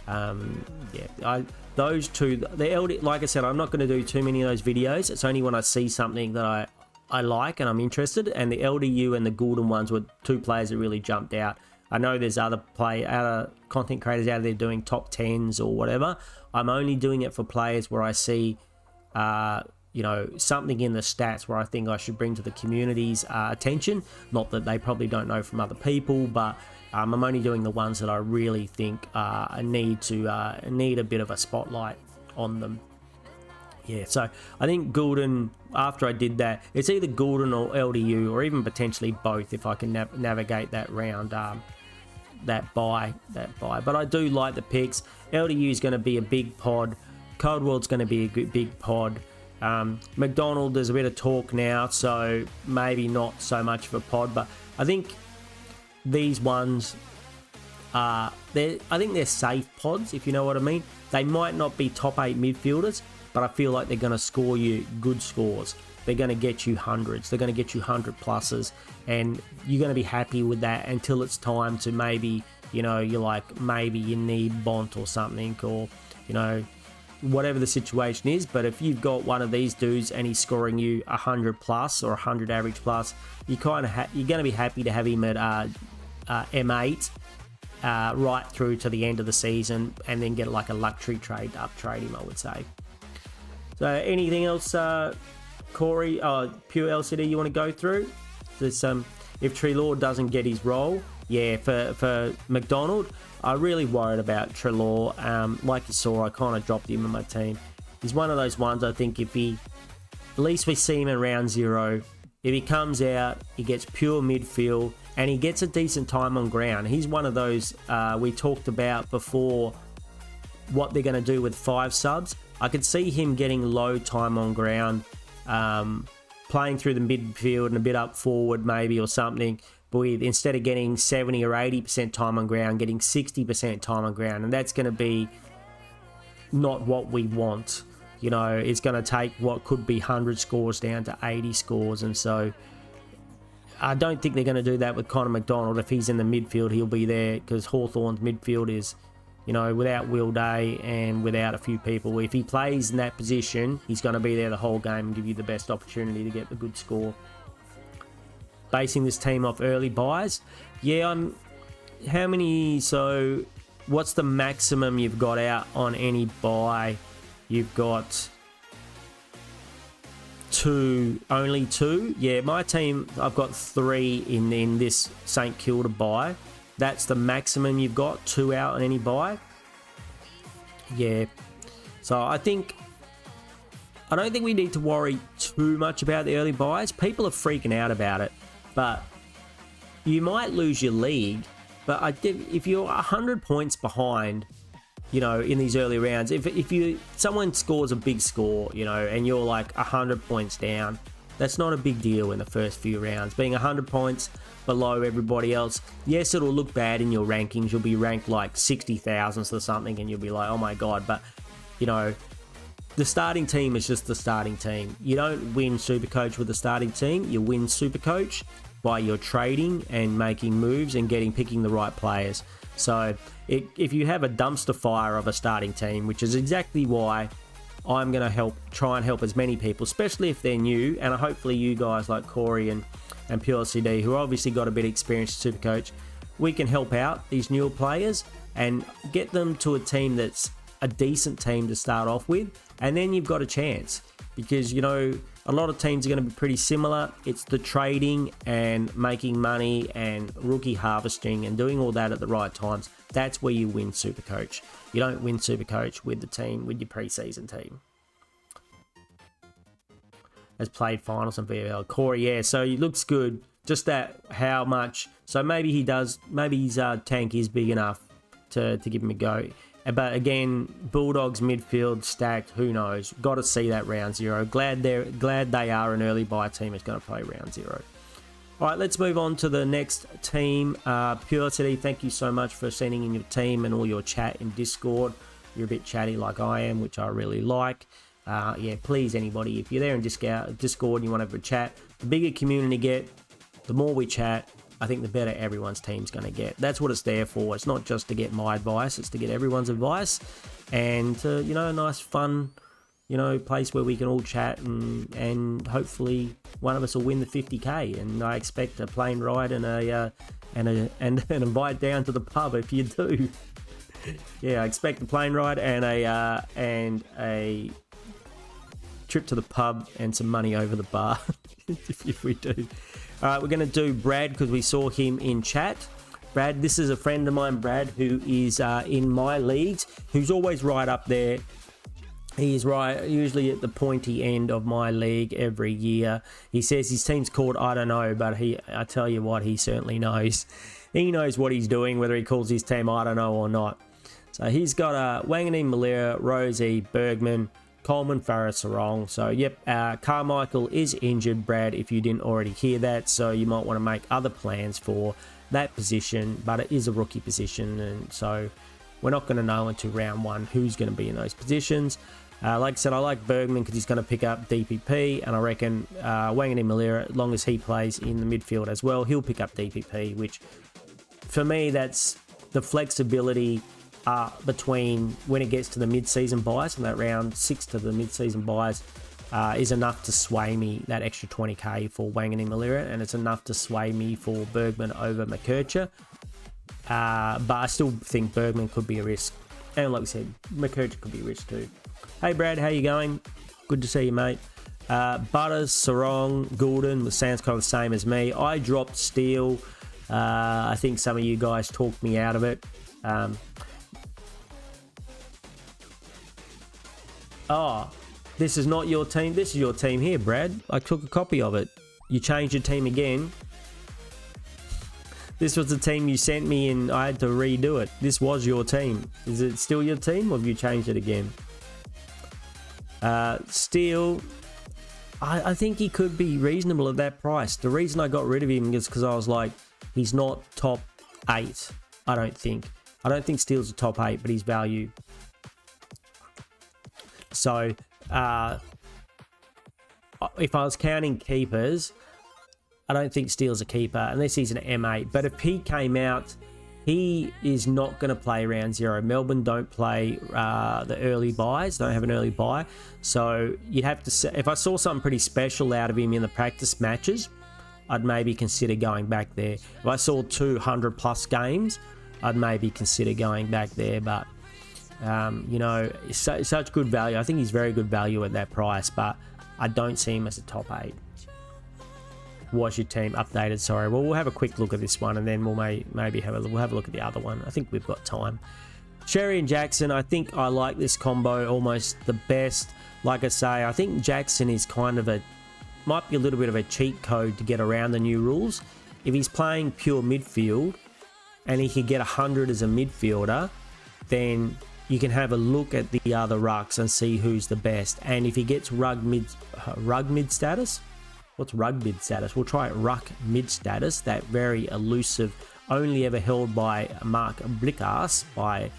Yeah, those two, the LD, like I said, I'm not going to do too many of those videos. It's only when I see something that I like and I'm interested. And the LDU and the Goulden ones were 2 players that really jumped out. I know there's other content creators out there doing top 10s or whatever. I'm only doing it for players where I see, you know, something in the stats where I think I should bring to the community's attention. Not that they probably don't know from other people, but I'm only doing the ones that I really think need a bit of a spotlight on them. Yeah, so I think Goulden, after I did that, it's either Goulden or LDU, or even potentially both if I can navigate that round, that buy. But I do like the picks. LDU is going to be a big pod. Coldwell's going to be a big pod. McDonald, there's a bit of talk now, so maybe not so much of a pod, but I think these ones I think they're safe pods, if you know what I mean. They might not be top 8 midfielders, but I feel like they're going to score you good scores. They're going to get you hundreds. They're going to get you 100 pluses, and you're going to be happy with that until it's time to maybe, you know, you're like, maybe you need Bont or something, or, you know, whatever the situation is. But if you've got one of these dudes and he's scoring you 100 plus or 100 average plus, you kind of you're going to be happy to have him at M8 right through to the end of the season, and then get like a luxury trade to uptrade him, I would say. So anything else, Corey, pure LCD you want to go through? There's if Treloar doesn't get his role, yeah, for McDonald, I'm really worried about Treloar. Like you saw, I kind of dropped him in my team. He's one of those ones, I think, at least we see him in round 0. If he comes out, he gets pure midfield, and he gets a decent time on ground. He's one of those we talked about before, what they're going to do with 5 subs. I could see him getting low time on ground, playing through the midfield and a bit up forward maybe or something, but instead of getting 70 or 80% time on ground, getting 60% time on ground. And that's going to be not what we want. You know, it's going to take what could be 100 scores down to 80 scores. And so I don't think they're going to do that with Connor McDonald. If he's in the midfield, he'll be there, because Hawthorn's midfield is, you know, without Will Day and without a few people. If he plays in that position, he's going to be there the whole game and give you the best opportunity to get the good score. Basing this team off early buys, yeah, how many, so what's the maximum you've got out on any buy? You've got 2, only 2. Yeah, my team, I've got 3 in this St Kilda buy. That's the maximum you've got, 2 out on any buy. Yeah. So I don't think we need to worry too much about the early buys. People are freaking out about it, but you might lose your league But if you're 100 points behind, you know, in these early rounds, if someone scores a big score, you know, and you're like 100 points down, that's not a big deal in the first few rounds. Being 100 points below everybody else, yes, it'll look bad in your rankings. You'll be ranked like 60,000th or something, and you'll be like, oh my god. But you know, the starting team is just the starting team. You don't win Supercoach with the starting team. You win Supercoach by your trading and making moves and picking the right players. So if you have a dumpster fire of a starting team, which is exactly why I'm going to try and help as many people, especially if they're new, and hopefully you guys like Corey and Pure CD, who obviously got a bit of experience at Supercoach, we can help out these newer players and get them to a team that's a decent team to start off with, and then you've got a chance. Because, you know, a lot of teams are going to be pretty similar. It's the trading and making money and rookie harvesting and doing all that at the right times. That's where you win Supercoach. You don't win Supercoach with your preseason team. Has played finals in VFL. Corey, yeah, so he looks good. Just that, how much. So maybe his tank is big enough to give him a go. But again, Bulldogs midfield stacked. Who knows? Got to see that round 0. Glad they are an early buy team is going to play round 0. All right, let's move on to the next team. Pure City, thank you so much for sending in your team and all your chat in Discord. You're a bit chatty like I am, which I really like. Yeah, please, anybody, if you're there in Discord and you want to have a chat, the bigger community get, the more we chat, I think the better everyone's team's going to get. That's what it's there for. It's not just to get my advice, it's to get everyone's advice and to, you know, a nice fun, you know, place where we can all chat and hopefully one of us will win the 50k. And I expect a plane ride and an invite down to the pub if you do. Yeah, I expect a plane ride and a trip to the pub and some money over the bar if we do. All right, we're going to do Brad because we saw him in chat. Brad, this is a friend of mine, Brad, who is in my leagues, who's always right up there. He is right, usually at the pointy end of my league every year. He says his team's called I don't know, but I tell you what, he certainly knows. He knows what he's doing, whether he calls his team I don't know or not. So he's got Wanganeen, Malira, Rosie, Bergman, Coleman, Farah, Sarong. So, yep, Carmichael is injured, Brad, if you didn't already hear that. So, you might want to make other plans for that position, but it is a rookie position. And so, we're not going to know until round 1 who's going to be in those positions. Like I said, I like Bergman because he's going to pick up DPP. And I reckon Wanganeen Malira, as long as he plays in the midfield as well, he'll pick up DPP, which for me, that's the flexibility between when it gets to the mid-season buys, from that round 6 to the mid-season buys, is enough to sway me that extra 20k for Wanganeen Malira, and it's enough to sway me for Bergman over McKercher. But I still think Bergman could be a risk, and like I said, McKercher could be a risk too. Hey Brad, how you going? Good to see you, mate. Butters, Sarong, Goulden, sounds kind of the same as me. I dropped Steele. I think some of you guys talked me out of it. Oh, this is not your team. This is your team here, Brad. I took a copy of it. You changed your team again. This was the team you sent me and I had to redo it. This was your team. Is it still your team or have you changed it again? Steele, I think he could be reasonable at that price. The reason I got rid of him is because I was like, he's not top 8, I don't think. I don't think Steele's a top 8, but he's value. So, if I was counting keepers, I don't think Steele's a keeper unless he's an M8. But if he came out, he is not going to play round 0. Melbourne don't play the early buys, don't have an early buy. So you'd have to say, if I saw something pretty special out of him in the practice matches, I'd maybe consider going back there. If I saw 200 plus games, I'd maybe consider going back there. But you know, such good value. I think he's very good value at that price, but I don't see him as a top 8. Was your team updated? Sorry. Well, we'll have a quick look at this one, and then we'll maybe have a look at the other one. I think we've got time. Cherry and Jackson. I think I like this combo almost the best. Like I say, I think Jackson is kind of might be a little bit of a cheat code to get around the new rules. If he's playing pure midfield, and he could get 100 as a midfielder, then you can have a look at the other rucks and see who's the best. And if he gets rug mid status, what's rug mid status? We'll try it ruck mid status, that very elusive, only ever held by Mark Blickass by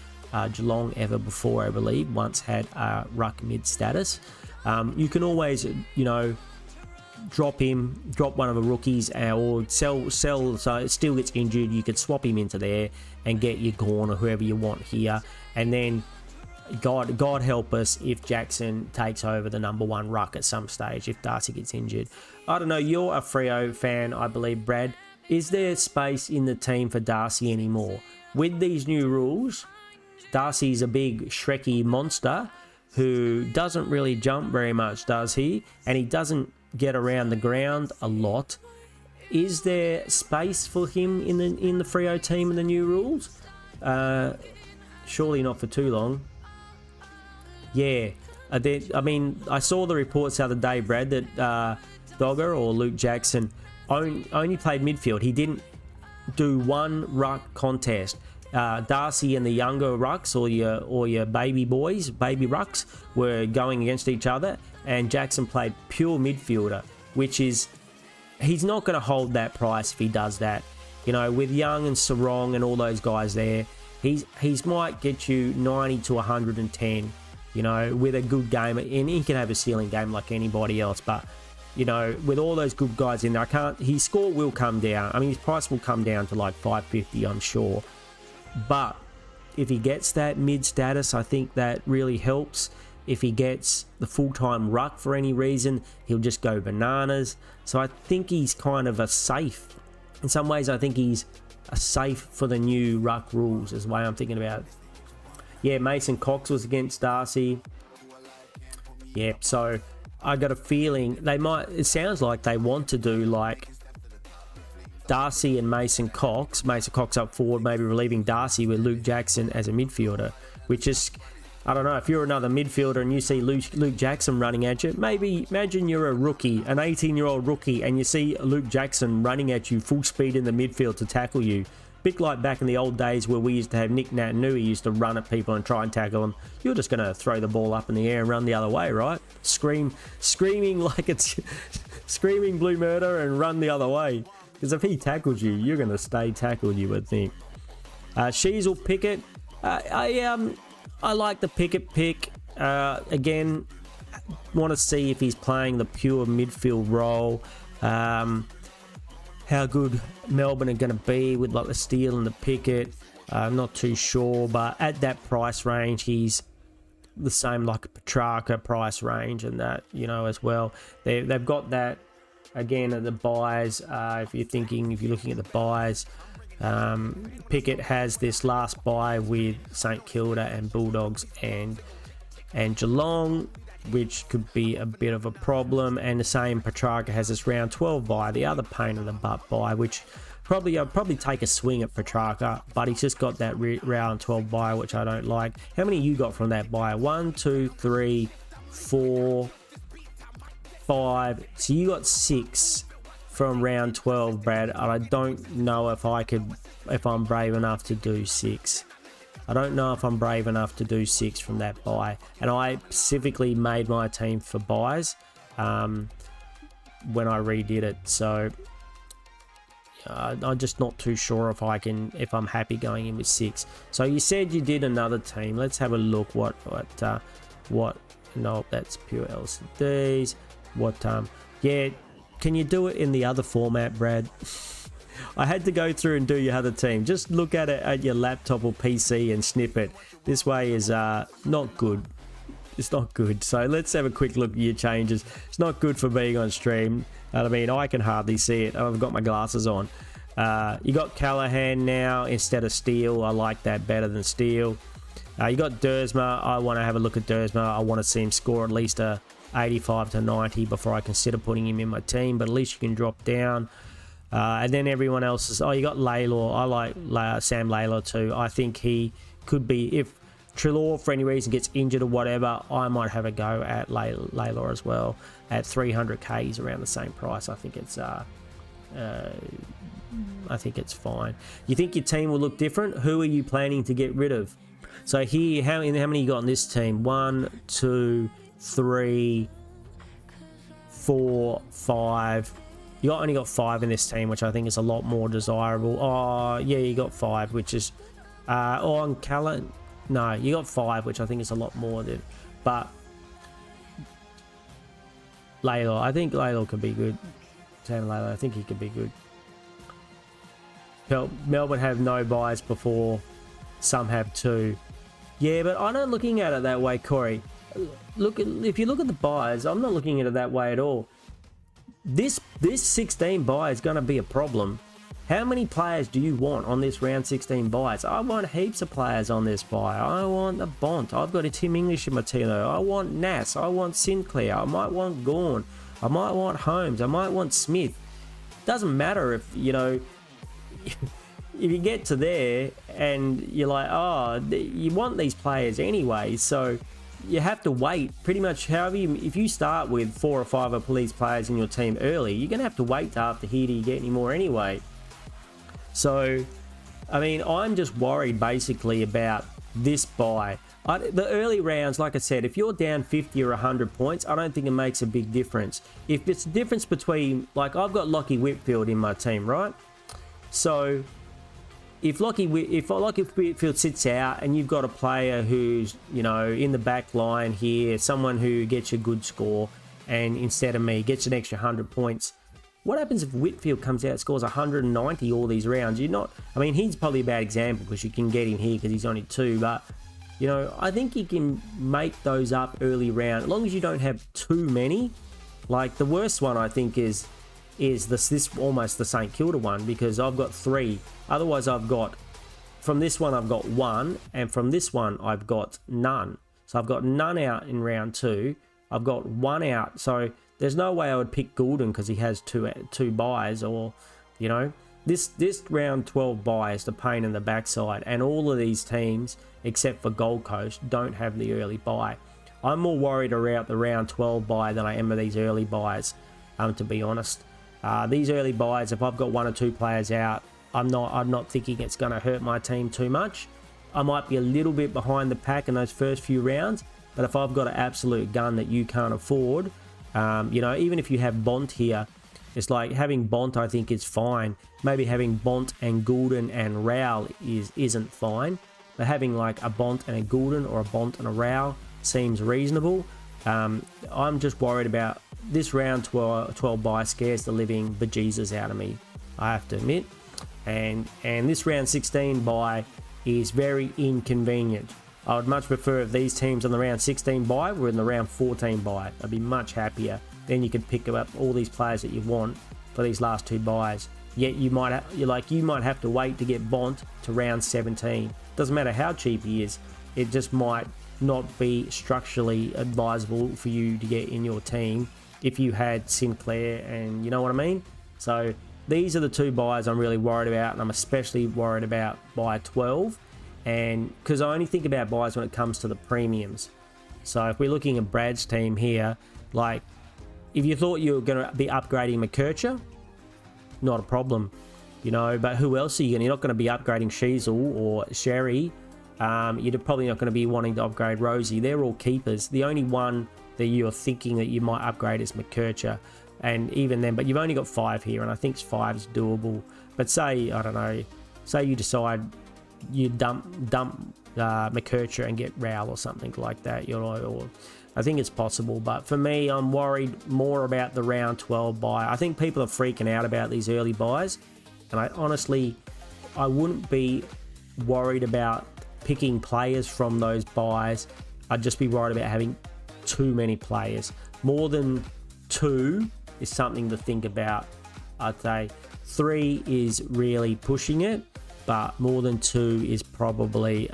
Geelong ever before, I believe, once had ruck mid status. You can always, you know, drop one of the rookies, or sell so it still gets injured. You could swap him into there and get your Gorn or whoever you want here, and then God help us if Jackson takes over the #1 ruck at some stage if Darcy gets injured. I don't know, you're a Freo fan, I believe, Brad. Is there space in the team for Darcy anymore? With these new rules, Darcy's a big Shrekky monster who doesn't really jump very much, does he? And he doesn't get around the ground a lot. Is there space for him in the Freo team in the new rules? Surely not for too long. Yeah, I mean, I saw the reports the other day, Brad, that Dogger or Luke Jackson only played midfield. He didn't do one ruck contest. Darcy and the younger rucks, or your baby boys, baby rucks, were going against each other, and Jackson played pure midfielder, which is, he's not going to hold that price if he does that. You know, with Young and Sarong and all those guys there, he's might get you 90 to 110. You know, with a good game, and he can have a ceiling game like anybody else, but you know, with all those good guys in there, his score will come down. I mean, his price will come down to like 550, I'm sure. But if he gets that mid status, I think that really helps. If he gets the full-time ruck for any reason, he'll just go bananas. So I think he's kind of a safe. In some ways, I think he's a safe for the new ruck rules, is the way I'm thinking about it. Yeah, Mason Cox was against Darcy. Yeah, so I got a feeling they might, it sounds like they want to do like Darcy and Mason Cox up forward, maybe relieving Darcy with Luke Jackson as a midfielder, which is, I don't know, if you're another midfielder and you see Luke Jackson running at you, maybe imagine you're a rookie, an 18-year-old rookie, and you see Luke Jackson running at you full speed in the midfield to tackle you. Bit like back in the old days where we used to have Nick Nat Nui used to run at people and try and tackle them. You're just going to throw the ball up in the air and run the other way, right? Screaming like it's screaming blue murder and run the other way. Because if he tackles you, you're going to stay tackled, you would think. Sheasel Pickett. I like the Pickett pick. Again, want to see if he's playing the pure midfield role. How good Melbourne are going to be with like the Steele and the Pickett. I'm not too sure, but at that price range, he's the same like a Petrarca price range and that, you know, as well. They've got that again at the buys. If you're looking at the buys, Pickett has this last buy with St Kilda and Bulldogs and Geelong, which could be a bit of a problem. And the same Petrarca has this round 12 buy, the other pain in the butt buy, which I'd probably take a swing at Petrarca, but he's just got that round 12 buy, which I don't like. How many you got from that buy? 1, 2, 3, 4, 5. So you got 6 from round 12, Brad. And I don't know if I'm brave enough to do 6. I don't know if I'm brave enough to do 6 from that buy. And I specifically made my team for buys when I redid it. So I'm just not too sure if I'm happy going in with 6. So you said you did another team. Let's have a look what no, that's pure LCDs. Yeah, can you do it in the other format, Brad? I had to go through and do your other team. Just look at it at your laptop or PC and snip it. This way is not good. It's not good. So let's have a quick look at your changes. It's not good for being on stream. I mean, I can hardly see it. I've got my glasses on. You got Callahan now instead of Steele. I like that better than Steele. You got Dersma. I want to have a look at Dersma. I want to see him score at least a 85 to 90 before I consider putting him in my team. But at least you can drop down. And then everyone else is... Oh, you got Laylor. I like Sam Laylor too. I think he could be... If Trelaw, for any reason, gets injured or whatever, I might have a go at Laylor as well. At 300k, he's around the same price. I think it's... I think it's fine. You think your team will look different? Who are you planning to get rid of? So here, how many you got on this team? 1, 2, 3, 4, 5. You only got 5 in this team, which I think is a lot more desirable. Oh, yeah, you got 5, which is... on Callan... No, you got 5, which I think is a lot more than... But... Layla, I think Layla could be good. Sam Layla, I think he could be good. Melbourne have no buys before. Some have 2. Yeah, but I'm not looking at it that way, Corey. If you look at the buys, I'm not looking at it that way at all. This 16 buy is going to be a problem. How many players do you want on this round 16 buys? I want heaps of players on this buy. I want a Bont. I've got a Tim English in my team. I want Nass. I want Sinclair. I might want Gawn. I might want Holmes. I might want Smith. Doesn't matter if, you know, if you get to there and you're like, oh, you want these players anyway, so you have to wait pretty much if you start with 4 or 5 of these players in your team early, you're going to have to wait till after here to get any more anyway. So, I mean, I'm just worried basically about this buy. The early rounds, like I said, if you're down 50 or 100 points, I don't think it makes a big difference. If it's a difference between, like, I've got Lockie Whitfield in my team, right? So, if Lockie Whitfield sits out and you've got a player who's, you know, in the back line here, someone who gets a good score, and instead of me gets an extra 100 points, what happens if Whitfield comes out, scores 190 all these rounds? You're not... I mean, he's probably a bad example because you can get him here because he's only 2, but, you know, I think you can make those up early round. As long as you don't have too many. Like, the worst one, I think, is this almost the St Kilda one, because I've got 3. Otherwise, I've got... From this one, I've got 1, and from this one, I've got none. So I've got none out in round 2. I've got 1 out, so... There's no way I would pick Goulden because he has two buys, or, you know, this round 12 buy is the pain in the backside, and all of these teams, except for Gold Coast, don't have the early buy. I'm more worried about the round 12 buy than I am of these early buys, to be honest. These early buys, if I've got 1 or 2 players out, I'm not thinking it's going to hurt my team too much. I might be a little bit behind the pack in those first few rounds, but if I've got an absolute gun that you can't afford... you know, even if you have Bont here, it's like having Bont, I think, is fine. Maybe having Bont and Goulden and Rowell isn't fine, but having like a Bont and a Goulden or a Bont and a Rowell seems reasonable. I'm just worried about this round 12 buy scares the living bejesus out of me, I have to admit. And this round 16 buy is very inconvenient. I would much prefer if these teams on the round 16 buy were in the round 14 buy. I'd be much happier. Then you could pick up all these players that you want for these last 2 buys. Yet you might have to wait to get Bont to round 17. Doesn't matter how cheap he is. It just might not be structurally advisable for you to get in your team if you had Sinclair, and you know what I mean? So these are the 2 buys I'm really worried about, and I'm especially worried about buy 12. And because I only think about buys when it comes to the premiums. So if we're looking at Brad's team here, like if you thought you were going to be upgrading McKercher, not a problem, you know. But who else are you going to? You're not going to be upgrading Sheasel or Sherry. You're probably not going to be wanting to upgrade Rosie. They're all keepers. The only one that you're thinking that you might upgrade is McKercher, and even then. But you've only got 5 here, and I think 5 is doable. But say, I don't know, say you decide you dump McKercher and get Rowell or something like that, you know, or I think it's possible. But for me, I'm worried more about the round 12 buy. I think people are freaking out about these early buys, and I wouldn't be worried about picking players from those buys. I'd just be worried about having too many players. More than 2 is something to think about. I'd say 3 is really pushing it, but more than 2 is probably,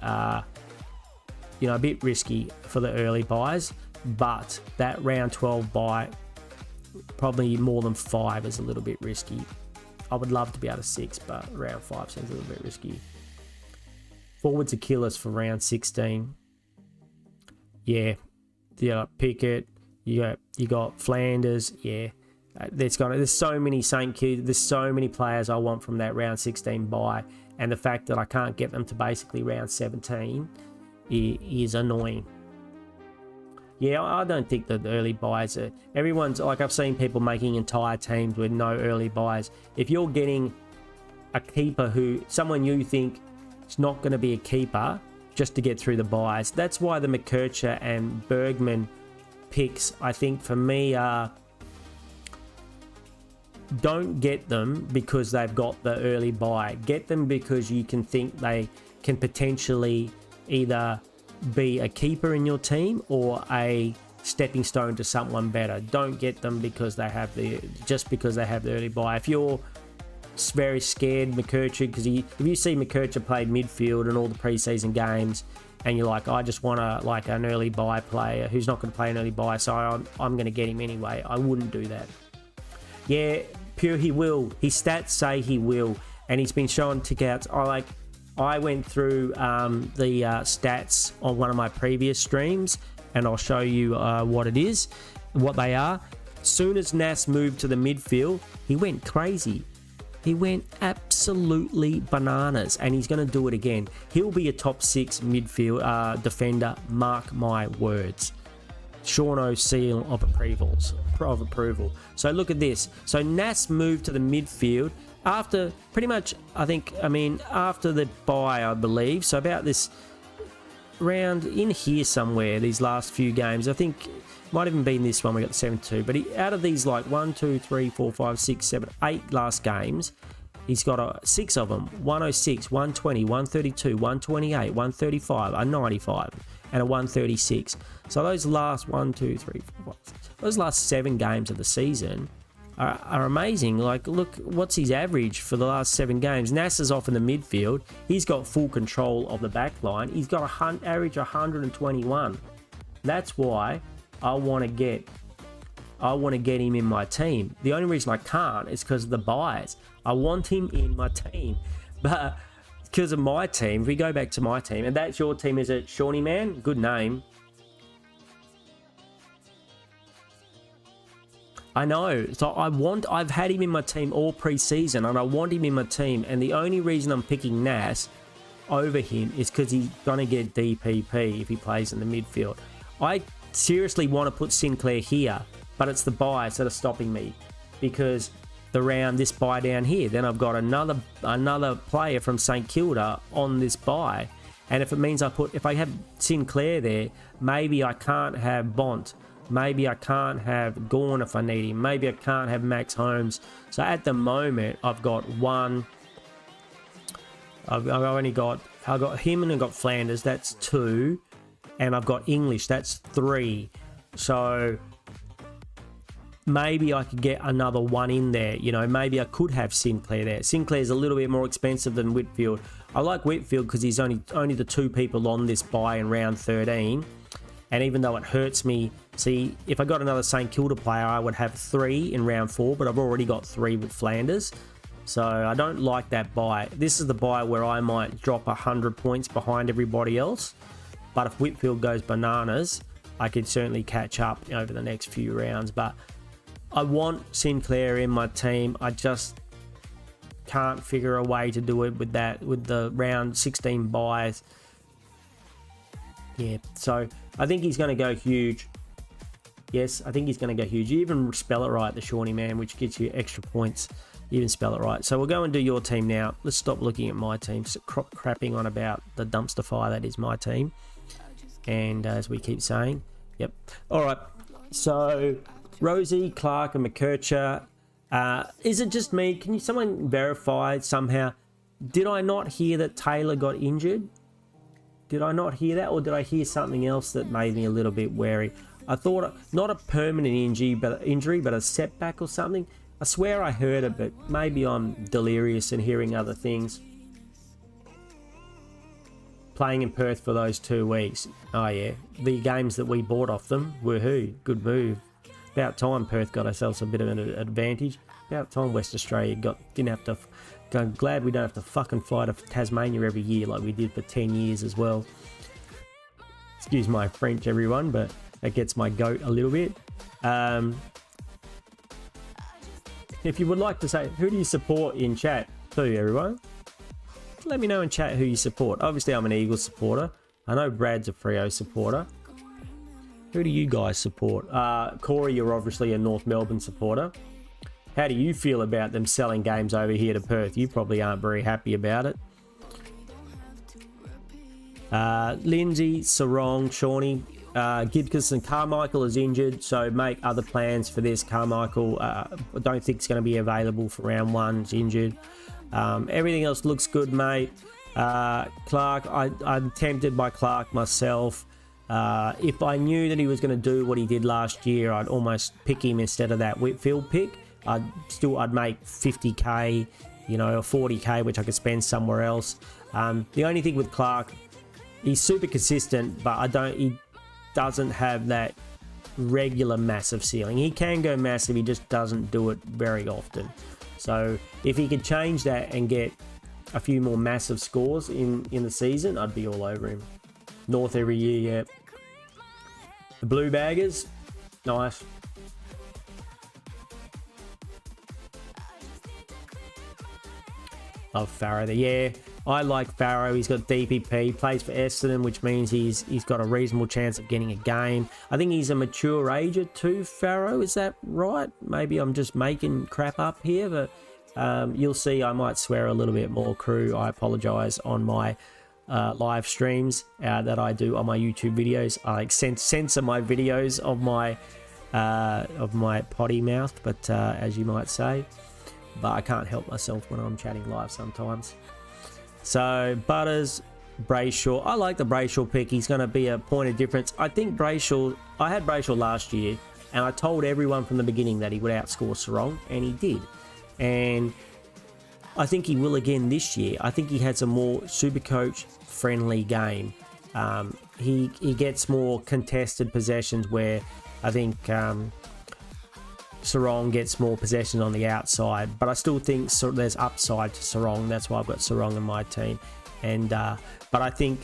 you know, a bit risky for the early buys. But that round 12 buy, probably more than 5 is a little bit risky. I would love to be able to 6, but round 5 seems a little bit risky. Forwards are killers for round 16. Yeah, Pickett. You got Flanders. Yeah, There's so many St Kilda, there's so many players I want from that round 16 bye, and the fact that I can't get them to basically round 17 is annoying. Yeah, I don't think that the early buys are... Everyone's... Like, I've seen people making entire teams with no early buys. If you're getting a keeper someone you think is not going to be a keeper just to get through the buys, that's why the McKercher and Bergman picks, I think, for me, are... Don't get them because they've got the early buy. Get them because you can think they can potentially either be a keeper in your team or a stepping stone to someone better. Don't get them because they have the early buy. If you're very scared McKercher, because if you see McKercher play midfield in all the preseason games, and you're like, I just want an early buy player who's not going to play an early buy, so I'm going to get him anyway. I wouldn't do that. Yeah, Pure, he will. His stats say he will, and he's been showing tick-outs. I went through the stats on one of my previous streams, and I'll show you what they are. Soon as Nas moved to the midfield, he went crazy. He went absolutely bananas, and he's going to do it again. He'll be a top 6 midfield defender, mark my words. Seano seal of approval. So look at this. So Nas moved to the midfield after pretty much, after the bye, I believe. So about this round in here somewhere, these last few games, I think might even been this one, we got the 7-2. But out of these 1, 2, 3, 4, 5, 6, 7, 8 last games, he's got 6 of them. 106, 120, 132, 128, 135, a 95. And a 136. So those last 1, 2, 3, 4, 5, 6, those last 7 games of the season are amazing. Look, what's his average for the last 7 games? Nasser's off in the midfield. He's got full control of the back line. He's got average 121. That's why I want to get him in my team. The only reason I can't is because of the buys. I want him in my team, but because of my team, if we go back to my team, and that's your team, is it Shawnee Man? Good name. I know. So I've had him in my team all pre-season, and I want him in my team. And the only reason I'm picking Nas over him is because he's going to get DPP if he plays in the midfield. I seriously want to put Sinclair here, but it's the buys that are stopping me, because this buy down here, then I've got another player from St Kilda on this buy, and if it means if I have Sinclair there, maybe I can't have Bont, maybe I can't have Gorn if I need him, maybe I can't have Max Holmes. So at the moment I've got one. I've got him, and I've got Flanders, that's 2, and I've got English, that's 3. So maybe I could get another one in there. Maybe I could have Sinclair there. Sinclair's a little bit more expensive than Whitfield. I like Whitfield because he's only the 2 people on this buy in round 13. And even though it hurts me, see, if I got another St Kilda player, I would have 3 in round 4, but I've already got 3 with Flanders. So I don't like that buy. This is the buy where I might drop 100 points behind everybody else. But if Whitfield goes bananas, I could certainly catch up over the next few rounds. But I want Sinclair in my team. I just can't figure a way to do it with the round 16 buys. Yeah, so I think he's going to go huge. Yes, I think he's going to go huge. You even spell it right, the Shawnee Man, which gets you extra points. You even spell it right. So we'll go and do your team now. Let's stop looking at my team, crapping on about the dumpster fire that is my team. And as we keep saying, yep. All right, so Rosie, Clark, and McKercher. Is it just me? Can someone verify somehow? Did I not hear that Taylor got injured? Did I not hear that, or did I hear something else that made me a little bit wary? I thought not a permanent injury, but a setback or something. I swear I heard it, but maybe I'm delirious and hearing other things. Playing in Perth for those 2 weeks. Oh yeah, the games that we bought off them, woohoo, good move. About time Perth got ourselves a bit of an advantage. About time West Australia didn't have to. I'm glad we don't have to fucking fly to Tasmania every year like we did for 10 years as well. Excuse my French, everyone, but that gets my goat a little bit. if you would like to say, who do you support in chat too, everyone? Let me know in chat who you support. Obviously, I'm an Eagles supporter. I know Brad's a Freo supporter. Who do you guys support? Corey, you're obviously a North Melbourne supporter. How do you feel about them selling games over here to Perth? You probably aren't very happy about it. Lindsay, Sarong, Shawnee, Gibson, Carmichael is injured, so make other plans for this. Carmichael, I don't think it's going to be available for round 1. He's injured. Everything else looks good, mate. Clark, I'm tempted by Clark myself. If I knew that he was going to do what he did last year, I'd almost pick him instead of that Whitfield pick. I'd make 50k, you know, or 40k, which I could spend somewhere else. The only thing with Clark, he's super consistent, but he doesn't have that regular massive ceiling. He can go massive, he just doesn't do it very often. So if he could change that and get a few more massive scores in the season, I'd be all over him. North every year, yeah. The Blue Baggers, nice. Love Farrow there. Yeah, I like Farrow. He's got DPP, plays for Essendon, which means he's got a reasonable chance of getting a game. I think he's a mature ager too, Farrow. Is that right? Maybe I'm just making crap up here, but you'll see I might swear a little bit more, crew. I apologise on my live streams that I do on my YouTube videos. I censor my videos of my potty mouth, but as you might say. But I can't help myself when I'm chatting live sometimes. So Butters, Brayshaw. I like the Brayshaw pick. He's going to be a point of difference. I think Brayshaw, I had Brayshaw last year, and I told everyone from the beginning that he would outscore Sarong, and he did. And I think he will again this year. I think he has a more Supercoach friendly game. He gets more contested possessions where I think Sarong gets more possession on the outside, but I still think there's upside to Sarong. That's why I've got Sarong in my team. And but I think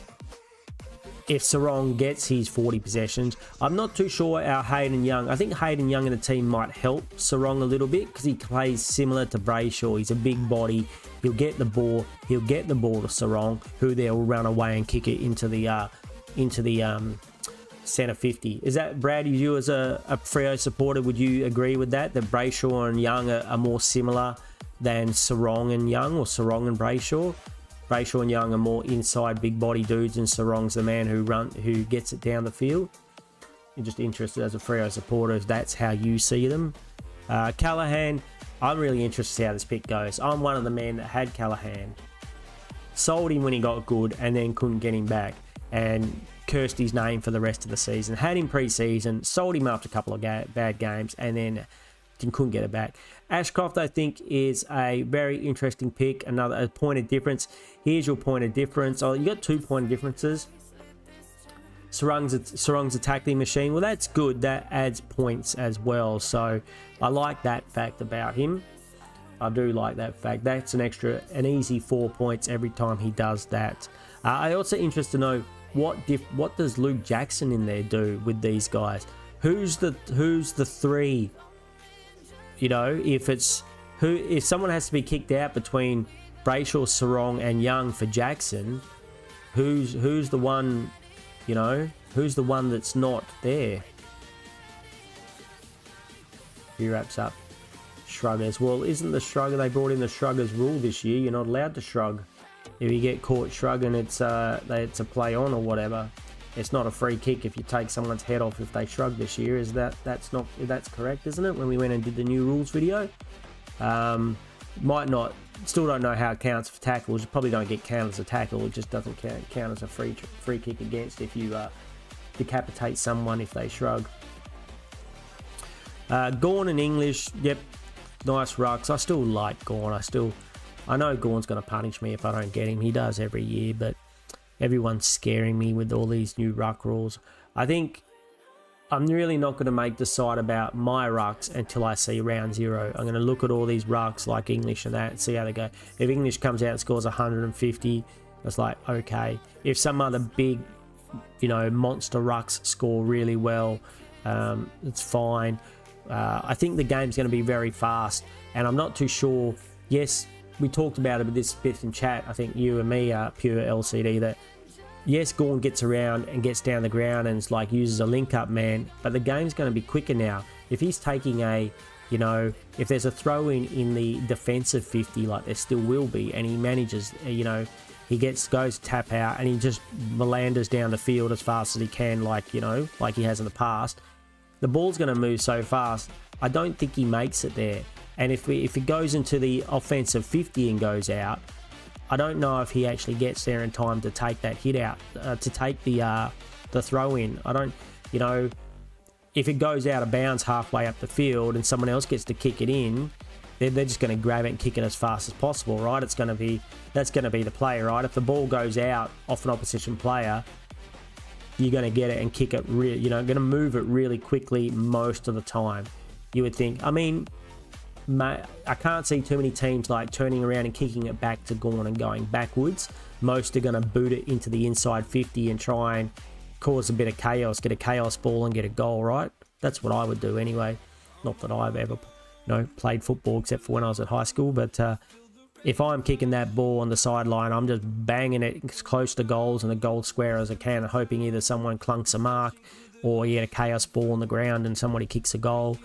if Sarong gets his 40 possessions, I'm not too sure our Hayden Young. I think Hayden Young in the team might help Sarong a little bit because he plays similar to Brayshaw. He's a big body. He'll get the ball. He'll get the ball to Sarong, who they'll run away and kick it into the centre 50. Is that, Brad, you as a Freo supporter, would you agree with that? That Brayshaw and Young are more similar than Sarong and Young, or Sarong and Brayshaw? Brayshaw and Young are more inside big body dudes, and Sarong's the man who gets it down the field. I'm just interested as a Freo supporter if that's how you see them. Callaghan, I'm really interested to see how this pick goes. I'm one of the men that had Callaghan, sold him when he got good, and then couldn't get him back, and cursed his name for the rest of the season. Had him pre-season, sold him after a couple of bad games, and then couldn't get it back. Ashcroft, I think, is a very interesting pick. Another point of difference. Here's your point of difference. Oh, you got 2 point of differences. Sarong's a tackling machine. Well, that's good. That adds points as well. So I like that fact about him. I do like that fact. That's an easy 4 points every time he does that. I also interested to know what does Luke Jackson in there do with these guys? Who's the 3? You know, if someone has to be kicked out between Brayshaw, Sarong, and Young for Jackson, who's the one? You know, who's the one that's not there? He wraps up. Shruggers. Well, isn't the shrugger, they brought in the shruggers rule this year? You're not allowed to shrug. If you get caught shrugging, it's a play on or whatever. It's not a free kick if you take someone's head off if they shrug this year. That's correct, isn't it? When we went and did the new rules video, might not. Still don't know how it counts for tackles. You probably don't get counted as a tackle. It just doesn't count as a free kick against if you decapitate someone if they shrug. Gawn and English, yep, nice rucks. I still like Gawn. I know Gawn's going to punish me if I don't get him. He does every year, but everyone's scaring me with all these new ruck rules. I think I'm really not going to decide about my rucks until I see round 0. I'm going to look at all these rucks like English and that and see how they go. If English comes out and scores 150, it's like, okay. If some other big, monster rucks score really well, it's fine. I think the game's going to be very fast, and I'm not too sure. Yes, we talked about it with this bit in chat. I think you and me are pure LCD that. Yes, Gawn gets around and gets down the ground and it's like uses a link-up man, but the game's going to be quicker now. If he's taking a, if there's a throw-in in the defensive 50, like there still will be, and he manages, he goes tap out and he just melanders down the field as fast as he can, like he has in the past. The ball's going to move so fast, I don't think he makes it there. And if it goes into the offensive 50 and goes out, I don't know if he actually gets there in time to take that hit out, to take the throw in. I don't, if it goes out of bounds halfway up the field and someone else gets to kick it in, they're just going to grab it and kick it as fast as possible, right? That's going to be the play, right? If the ball goes out off an opposition player, you're going to get it and kick it, going to move it really quickly most of the time. You would think. I mean, I can't see too many teams like turning around and kicking it back to Gawn and going backwards. Most are going to boot it into the inside 50 and try and cause a bit of chaos, get a chaos ball and get a goal, right? That's what I would do anyway. Not that I've ever, played football except for when I was at high school, but if I'm kicking that ball on the sideline, I'm just banging it as close to goals and the goal square as I can, hoping either someone clunks a mark or you get a chaos ball on the ground and somebody kicks a goal.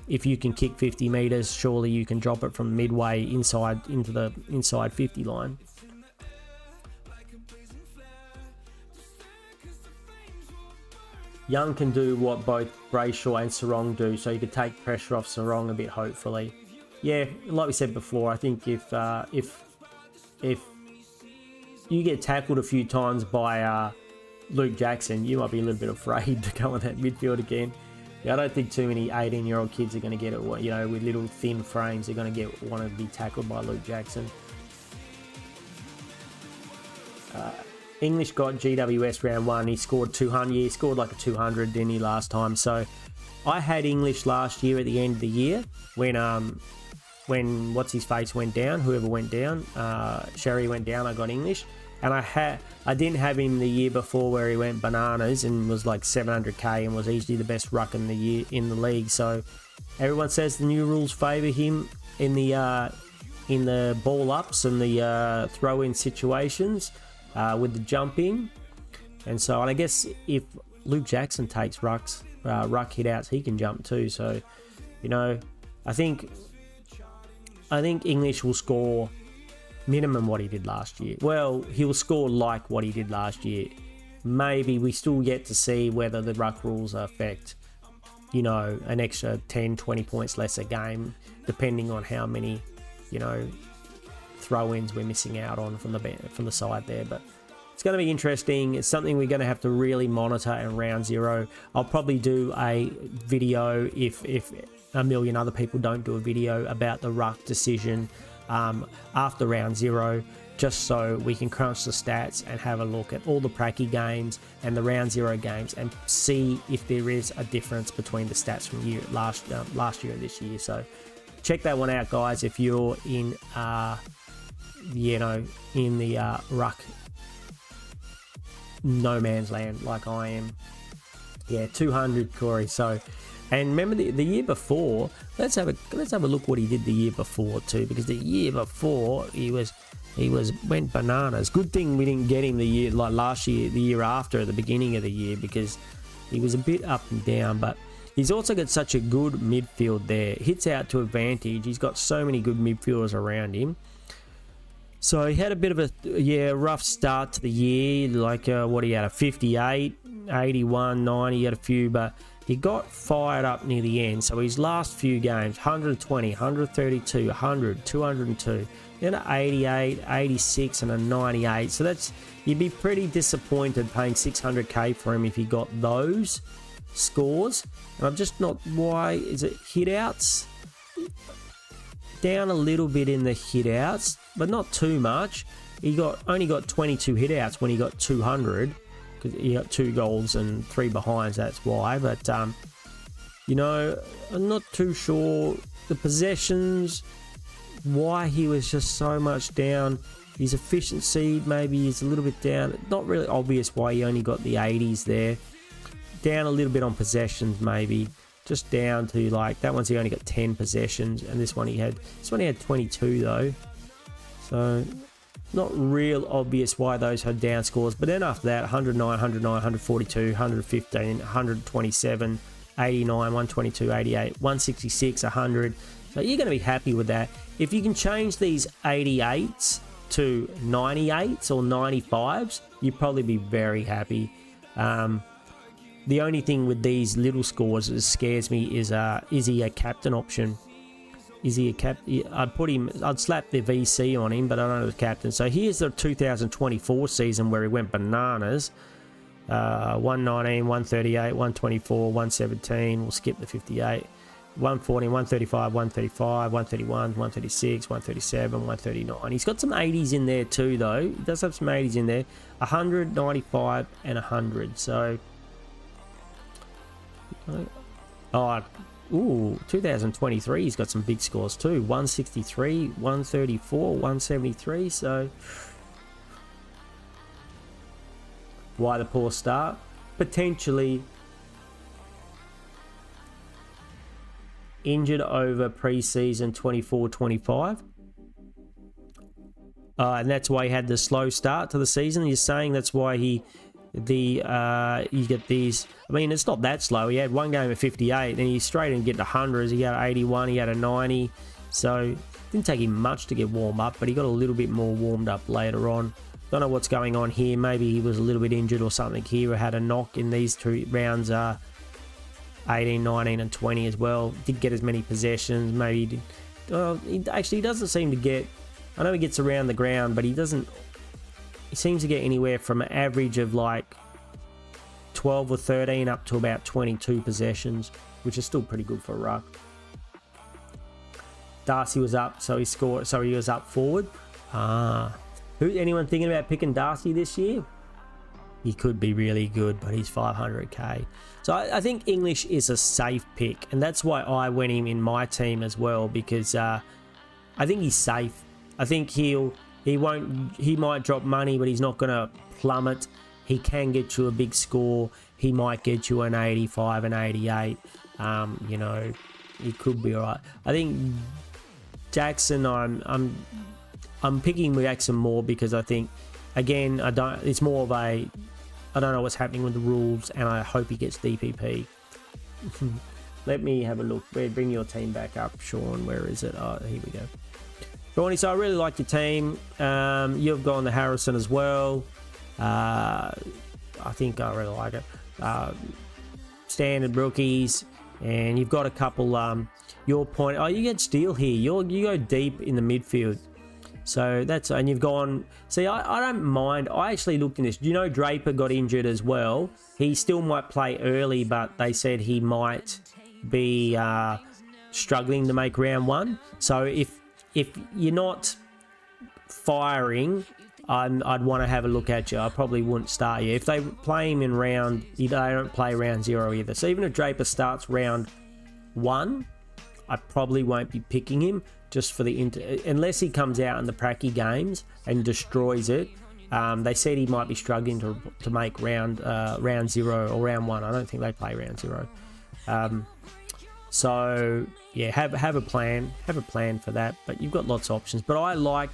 If you can kick 50 meters, surely you can drop it from midway inside into the inside 50 line. Young can do what both Brayshaw and Sarong do, so you could take pressure off Sarong a bit, hopefully. Yeah, like we said before, I think if you get tackled a few times by Luke Jackson, you might be a little bit afraid to go in that midfield again. Yeah, I don't think too many 18-year-old kids are going to get it, with little thin frames, they're going to want to be tackled by Luke Jackson. English got GWS round 1. He scored 200. He scored like a 200, didn't he, last time? So I had English last year at the end of the year when what's his face went down, whoever went down, Sherry went down. I got English, and I didn't have him the year before where he went bananas and was like 700k and was easily the best ruck in the league. So everyone says the new rules favour him in the ball ups and the throw in situations. With the jumping, and I guess if Luke Jackson takes ruck hit outs, he can jump too. So, I think English will score minimum what he did last year. Well, he will score like what he did last year. Maybe we still get to see whether the ruck rules affect, an extra 10, 20 points less a game, depending on how many, throw-ins we're missing out on from the side there. But it's going to be interesting. It's something we're going to have to really monitor in round 0. I'll probably do a video if a million other people don't do a video about the ruck decision after round 0, just so we can crunch the stats and have a look at all the pracky games and the round 0 games and see if there is a difference between the stats from last year and this year. So check that one out, guys, if you're in in the ruck no man's land like I am. Yeah, 200 Corey. So, and remember the year before, let's have a look what he did the year before too, because the year before he went bananas. Good thing we didn't get him the year like last year, the year after, at the beginning of the year, because he was a bit up and down. But he's also got such a good midfield there. Hits out to advantage. He's got so many good midfielders around him. So he had a bit of a rough start to the year, like what he had, a 58, 81, 90, he had a few, but he got fired up near the end. So his last few games, 120, 132, 100, 202, then an 88, 86 and a 98. So you'd be pretty disappointed paying 600k for him if he got those scores. And I'm just not, why is it hit outs? Down a little bit in the hit outs, but not too much. He only got 22 hit outs when he got 200, because he got 2 goals and 3 behinds, that's why. But I'm not too sure the possessions, why he was just so much down. His efficiency maybe is a little bit down. Not really obvious why he only got the 80s there. Down a little bit on possessions maybe. just down to like, that one's he only got 10 possessions, and this one he had 22 though. So not real obvious why those had down scores. But then after that, 109, 109, 142, 115, 127, 89, 122, 88, 166, 100. So you're going to be happy with that. If you can change these 88s to 98s or 95s, you'd probably be very happy. The only thing with these little scores that scares me is he a captain option? Is he a captain? I'd slap the VC on him, but I don't know the captain. So here's the 2024 season where he went bananas. 119, 138, 124, 117. We'll skip the 58. 140, 135, 135, 131, 136, 137, 139. He's got some 80s in there too, though. He does have some 80s in there. 100, 95, and 100. So, ooh, 2023, he's got some big scores too. 163, 134, 173. So, why the poor start? Potentially injured over pre-season 24-25. And that's why he had the slow start to the season. You're saying that's why you get these. I mean, it's not that slow. He had one game at 58, then he straight and get to hundreds. He had an 81, he had a 90. So it didn't take him much to get warmed up, but he got a little bit more warmed up later on. Don't know what's going on here. Maybe he was a little bit injured or something here, or had a knock in these two rounds. 18, 19, and 20 as well. Did get as many possessions. Maybe he did. He doesn't seem to get. I know he gets around the ground, but he doesn't. He seems to get anywhere from an average of like 12 or 13 up to about 22 possessions, which is still pretty good for a ruck. Darcy was up, so he scored. So he was up forward. Anyone thinking about picking Darcy this year? He could be really good, but he's 500k. So I think English is a safe pick, and that's why I went him in my team as well, because I think he's safe. I think he might drop money, but he's not going to plummet. He can get you a big score. He might get you an 85 and 88. You know, he could be all right. I think Jackson, I'm picking Jackson more because I think, again, it's more of a, I don't know what's happening with the rules, and I hope he gets DPP. Let me have a look. Bring your team back up, Sean. Where is it? Oh, here we go. Shawnee, so I really like your team. You've gone to Harrison as well. I think I really like it. Standard rookies, and you've got a couple. Your point. Oh, you get Steele here. You go deep in the midfield. So that's, and you've gone, see, I don't mind. I actually looked in this. You know, Draper got injured as well. He still might play early, but they said he might be struggling to make round one. So if you're not firing, I'd want to have a look at you. I probably wouldn't start you. If they play him in round, they don't play round 0 either. So even if Draper starts round 1, I probably won't be picking him. Just for the unless he comes out in the pracky games and destroys it. They said he might be struggling to make round 0 or round 1. I don't think they play round 0. So yeah, have a plan for that. But you've got lots of options. But I like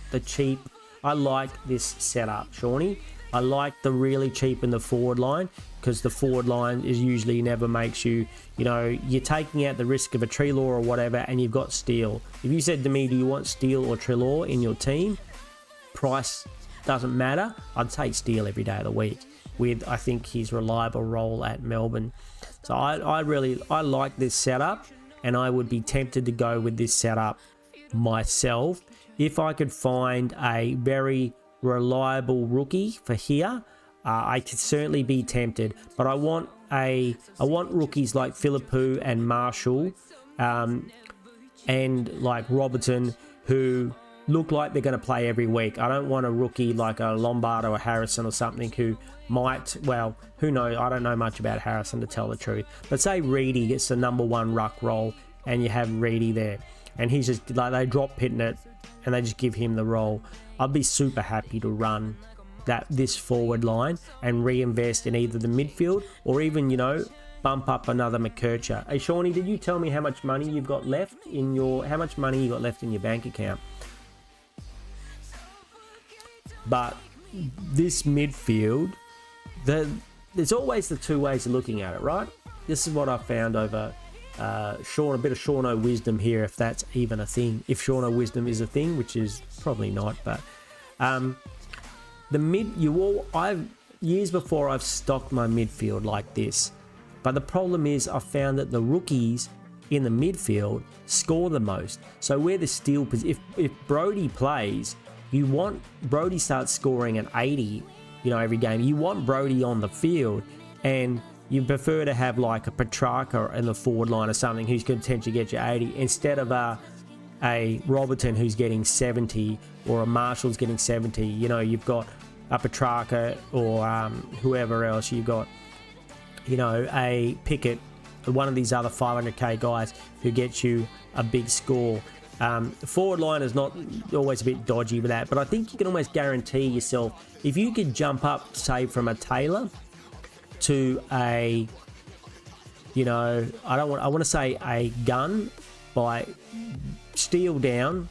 this setup, Shawnee. I like the really cheap in the forward line, because the forward line is usually never makes you, you know, you're taking out the risk of a Treloar or whatever, and you've got Steele. If you said to me, do you want Steele or Treloar in your team? Price doesn't matter. I'd take Steele every day of the week with, I think, his reliable role at Melbourne. So I like this setup, and I would be tempted to go with this setup myself. If I could find a very reliable rookie for here, I could certainly be tempted, but I want rookies like Philippou and Marshall, and like Robertson, who look like they're going to play every week. I don't want a rookie like a Lombard or a Harrison or something who might, well, who knows? I don't know much about Harrison, to tell the truth. But say Reedy gets the #1 ruck role, and you have Reedy there, and he's just like, they drop Pitnett and they just give him the role. I'd be super happy to run this forward line and reinvest in either the midfield or even, you know, bump up another McKercher. Hey, Shawnee, did you tell me how much money you've got left in your bank account? But this midfield, there's always the two ways of looking at it, right? This is what I've found over a bit of Seano wisdom here, if that's even a thing. If Seano wisdom is a thing, which is probably not, but years before I've stocked my midfield like this. But the problem is I found that the rookies in the midfield score the most. So where the steal, if Brody plays, you want Brody starts scoring at 80, every game. You want Brody on the field, and you prefer to have like a Petrarca in the forward line or something who's going to potentially get you 80 instead of a Robertson who's getting 70 or a Marshall's getting 70. You've got a Petrarca or whoever else. You've got, a Pickett, one of these other 500k guys who gets you a big score. The forward line is not always a bit dodgy with that, but I think you can almost guarantee yourself, if you could jump up, say, from a Taylor to a, I want to say a Gun by steal down.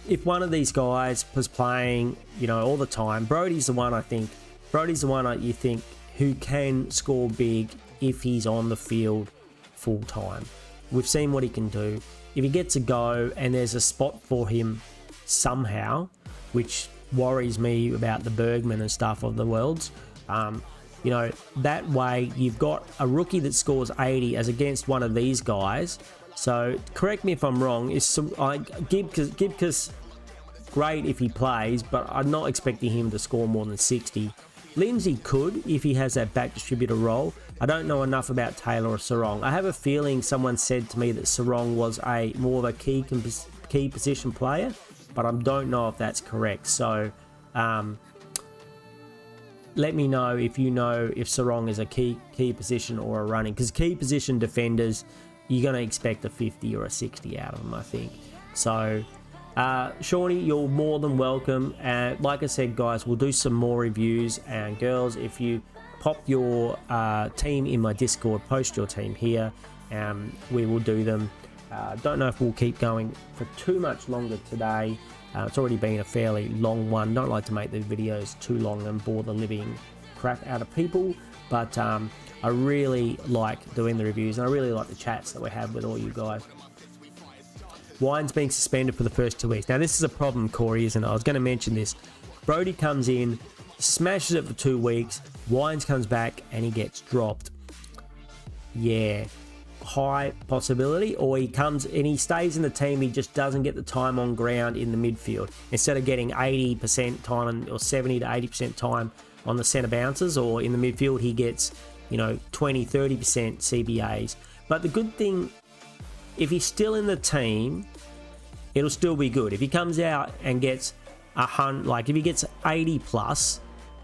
If one of these guys was playing, all the time, Brody's the one you think who can score big if he's on the field full time. We've seen what he can do. If he gets a go and there's a spot for him somehow, which worries me about the Bergman and stuff of the worlds, that way you've got a rookie that scores 80 as against one of these guys. So correct me if I'm wrong. Gibcus, great if he plays, but I'm not expecting him to score more than 60. Lindsay could if he has that back distributor role. I don't know enough about Taylor or Sarong. I have a feeling someone said to me that Sarong was more of a key position player, but I don't know if that's correct. So let me know if Sarong is a key position or a running, because key position defenders, you're going to expect a 50 or a 60 out of them, I think. So Shawnee, you're more than welcome. Like I said, guys, we'll do some more reviews. And girls, if you pop your team in my Discord, post your team here, we will do them. Don't know if we'll keep going for too much longer today. It's already been a fairly long one. Don't like to make the videos too long and bore the living crap out of people, but I really like doing the reviews, and I really like the chats that we have with all you guys. Wine's being suspended for the first 2 weeks. Now, this is a problem, Corey, isn't it? I was going to mention this. Brody comes in, smashes it for 2 weeks. Wines comes back and he gets dropped. Yeah, high possibility. Or he comes and he stays in the team. He just doesn't get the time on ground in the midfield. Instead of getting 80% time or 70 to 80% time on the centre bounces or in the midfield, he gets, 20, 30% CBAs. But the good thing, if he's still in the team, it'll still be good. If he comes out and gets 100, like if he gets 80 plus,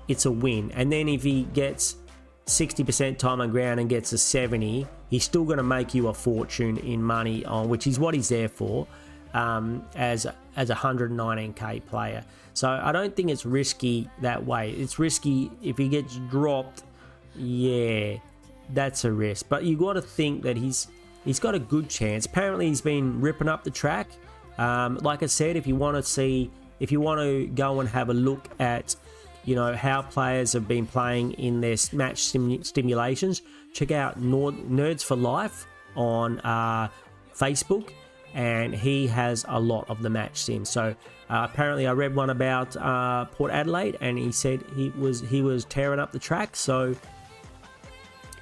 it's a win. And then if he gets 60% time on ground and gets a 70, he's still going to make you a fortune in money, on which is what he's there for, as a 119k player. So I don't think it's risky that way. It's risky if he gets dropped. Yeah, that's a risk. But you got to think that he's got a good chance. Apparently he's been ripping up the track. Like I said, if you want to go and have a look at, how players have been playing in their match stimulations, check out Nerds for Life on Facebook, and he has a lot of the match sim. So apparently I read one about Port Adelaide, and he said he was tearing up the track. So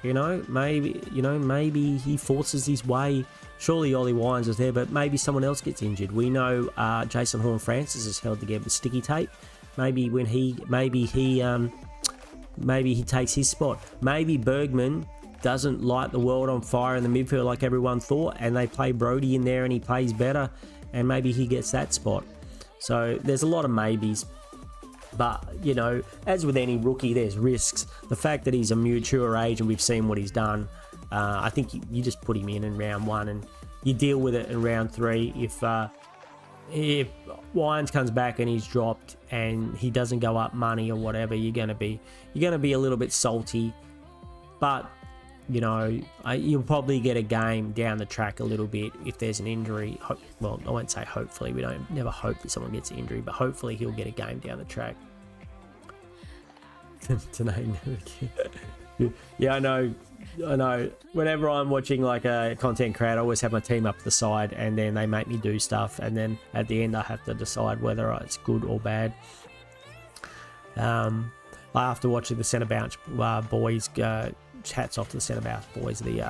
maybe he forces his way. Surely Ollie Wines is there, but maybe someone else gets injured. We know Jason Horne-Francis is held together with sticky tape. Maybe he takes his spot. Maybe Bergman doesn't light the world on fire in the midfield like everyone thought, and they play Brody in there and he plays better, and maybe he gets that spot. So there's a lot of maybes. But, as with any rookie, there's risks. The fact that he's a mature age and we've seen what he's done, I think you just put him in round 1 and you deal with it in round 3. If Wines comes back and he's dropped and he doesn't go up money or whatever, you're going to be a little bit salty. But you know, you'll probably get a game down the track a little bit if there's an injury. Well, I won't say hopefully. We don't never hope that someone gets an injury, but hopefully he'll get a game down the track. Yeah, I know. Whenever I'm watching like a content creator, I always have my team up to the side, and then they make me do stuff, and then at the end I have to decide whether it's good or bad. After watching the centre bounce boys, hats off to the centre bounce boys. They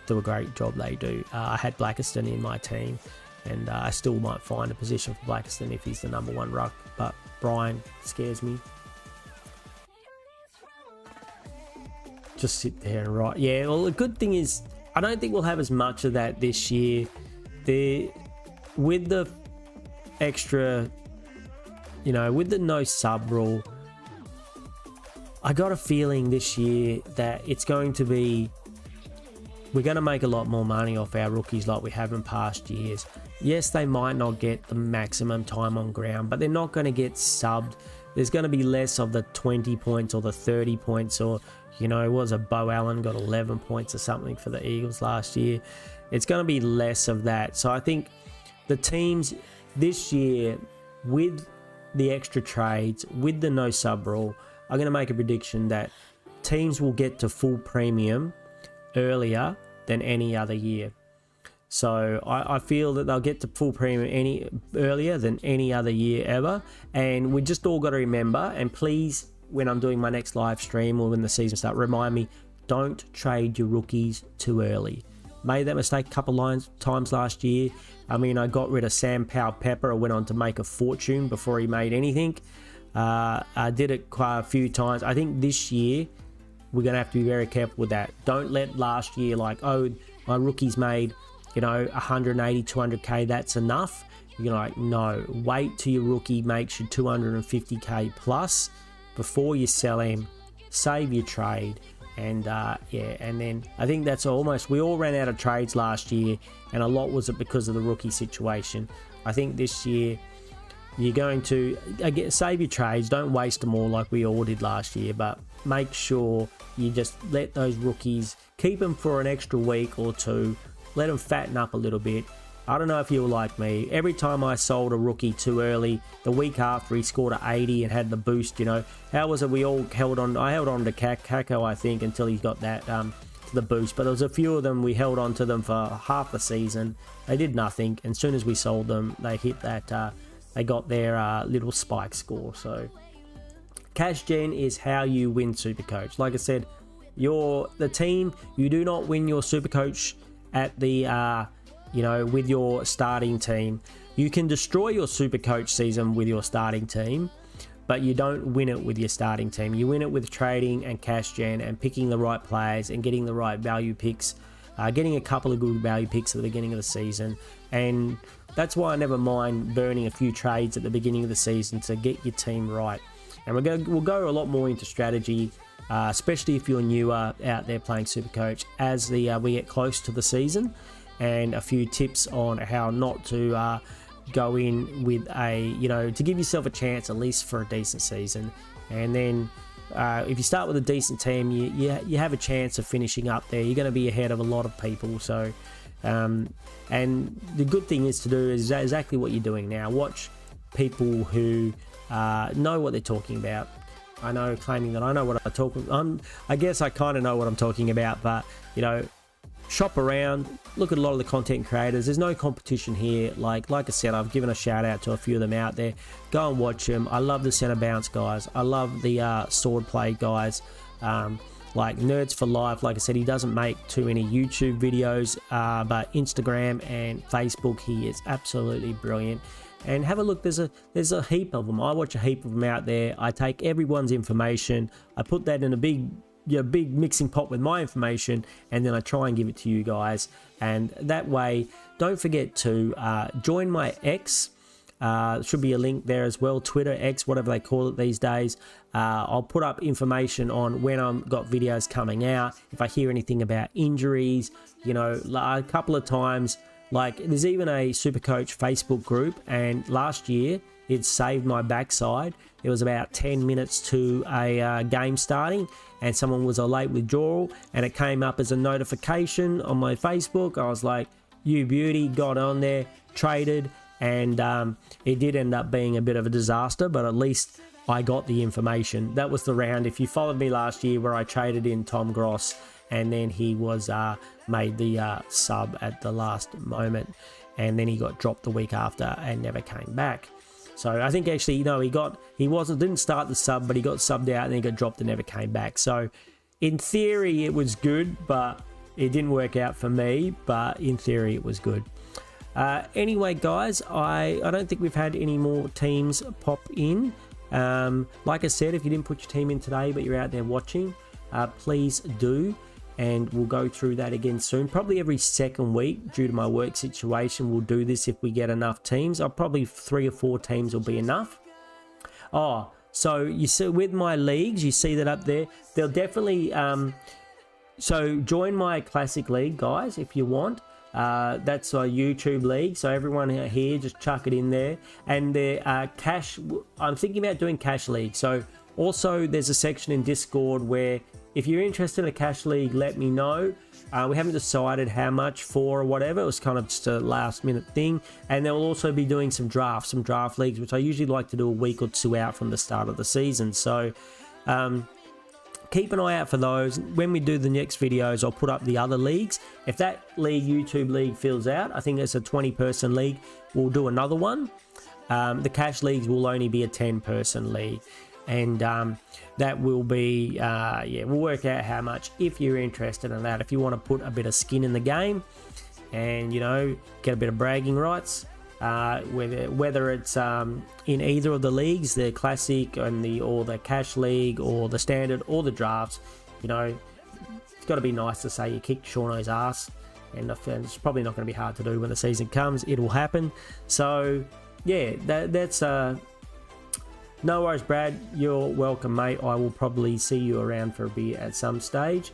do a great job. They do. I had Blackiston in my team, and I still might find a position for Blackiston if he's the #1 ruck, but Brian scares me. Just sit there and write. Yeah, well, the good thing is I don't think we'll have as much of that this year. With the extra, you know, with the no sub rule, I got a feeling this year that it's going to be, we're going to make a lot more money off our rookies like we have in past years. Yes, they might not get the maximum time on ground, but they're not going to get subbed. There's going to be less of the 20 points or the 30 points, or, you know, was a Bo Allen got 11 points or something for the Eagles last year. It's going to be less of that. So I think the teams this year, with the extra trades, with the no sub rule, I'm going to make a prediction that teams will get to full premium earlier than any other year. So I feel that they'll get to full premium earlier than any other year ever. And we just all got to remember, and please, when I'm doing my next live stream or when the season starts, remind me, don't trade your rookies too early. Made that mistake a couple times last year. I mean, I got rid of Sam Powell-Pepper. I went on to make a fortune before he made anything. I did it quite a few times. I think this year we're going to have to be very careful with that. Don't let last year, like, oh, my rookies made, you know, 180, 200k, that's enough. You're like, no, wait till your rookie makes you 250k plus before you sell him, save your trade. And yeah, and then I think that's almost, we all ran out of trades last year, and a lot was it because of the rookie situation. I think this year you're going to, again, save your trades, don't waste them all like we all did last year, but make sure you just let those rookies, keep them for an extra week or two, let them fatten up a little bit. I don't know if you were like me. Every time I sold a rookie too early, the week after he scored an 80 and had the boost, you know, how was it we all held on? I held on to Kako, I think, until he got that the boost. But there was a few of them, we held on to them for half the season. They did nothing. And as soon as we sold them, they hit that, they got their little spike score. So cash gen is how you win Supercoach. Like I said, the team, you do not win your Supercoach at the you know, with your starting team. You can destroy your Supercoach season with your starting team, but you don't win it with your starting team. You win it with trading and cash gen and picking the right players and getting the right value picks, getting a couple of good value picks at the beginning of the season. And that's why I never mind burning a few trades at the beginning of the season to get your team right. And we'll go a lot more into strategy, especially if you're newer out there playing Supercoach, as we get close to the season, and a few tips on how not to go in with a, you know, to give yourself a chance at least for a decent season. And then if you start with a decent team, you have a chance of finishing up there. You're going to be ahead of a lot of people. So and the good thing is to do is exactly what you're doing now. Watch people who know what they're talking about. I know, claiming that I know what I'm talking. I guess I kind of know what I'm talking about, but, you know, shop around, look at a lot of the content creators. There's no competition here. Like I said, I've given a shout out to a few of them out there. Go and watch them. I love the center bounce guys. I love the sword play guys. Like Nerds for Life, like I said, he doesn't make too many YouTube videos, but Instagram and Facebook, he is absolutely brilliant. And have a look, there's a heap of them. I watch a heap of them out there. I take everyone's information, I put that in a big mixing pot with my information, and then I try and give it to you guys. And that way, don't forget to join my X. Should be a link there as well, Twitter, X, whatever they call it these days. I'll put up information on when I've got videos coming out, if I hear anything about injuries, you know, a couple of times. Like, there's even a Supercoach Facebook group, and last year, it saved my backside. It was about 10 minutes to a game starting, and someone was a late withdrawal, and it came up as a notification on my Facebook. I was like, you beauty, got on there, traded, and it did end up being a bit of a disaster, but at least I got the information. That was the round. If you followed me last year, where I traded in Tom Gross, and then he was made the sub at the last moment, and then he got dropped the week after and never came back. So I think actually, you know, didn't start the sub, but he got subbed out and then he got dropped and never came back. So in theory it was good, but it didn't work out for me, but in theory it was good. Anyway, guys, I don't think we've had any more teams pop in. Like I said, if you didn't put your team in today, but you're out there watching, please do. And we'll go through that again soon. Probably every second week, due to my work situation, we'll do this if we get enough teams. Probably 3 or 4 teams will be enough. Oh, so you see with my leagues, you see that up there. They'll definitely... so join my classic league, guys, if you want. That's a YouTube league, so everyone here, just chuck it in there. And the cash... I'm thinking about doing cash league. So also, there's a section in Discord where... if you're interested in a cash league, let me know. We haven't decided how much for or whatever. It was kind of just a last minute thing. And they'll also be doing some draft leagues, which I usually like to do a week or 2 out from the start of the season. So keep an eye out for those. When we do the next videos, I'll put up the other leagues. If that league, YouTube league, fills out, I think it's a 20-person league, we'll do another one. The cash leagues will only be a 10-person league. And that will be yeah, we'll work out how much if you're interested in that. If you want to put a bit of skin in the game and, you know, get a bit of bragging rights, whether it's in either of the leagues, the classic and or the cash league or the standard or the drafts, you know, it's got to be nice to say you kicked Seano's ass, and it's probably not going to be hard to do when the season comes. It will happen. So yeah, that's no worries, Brad. You're welcome, mate. I will probably see you around for a beer at some stage.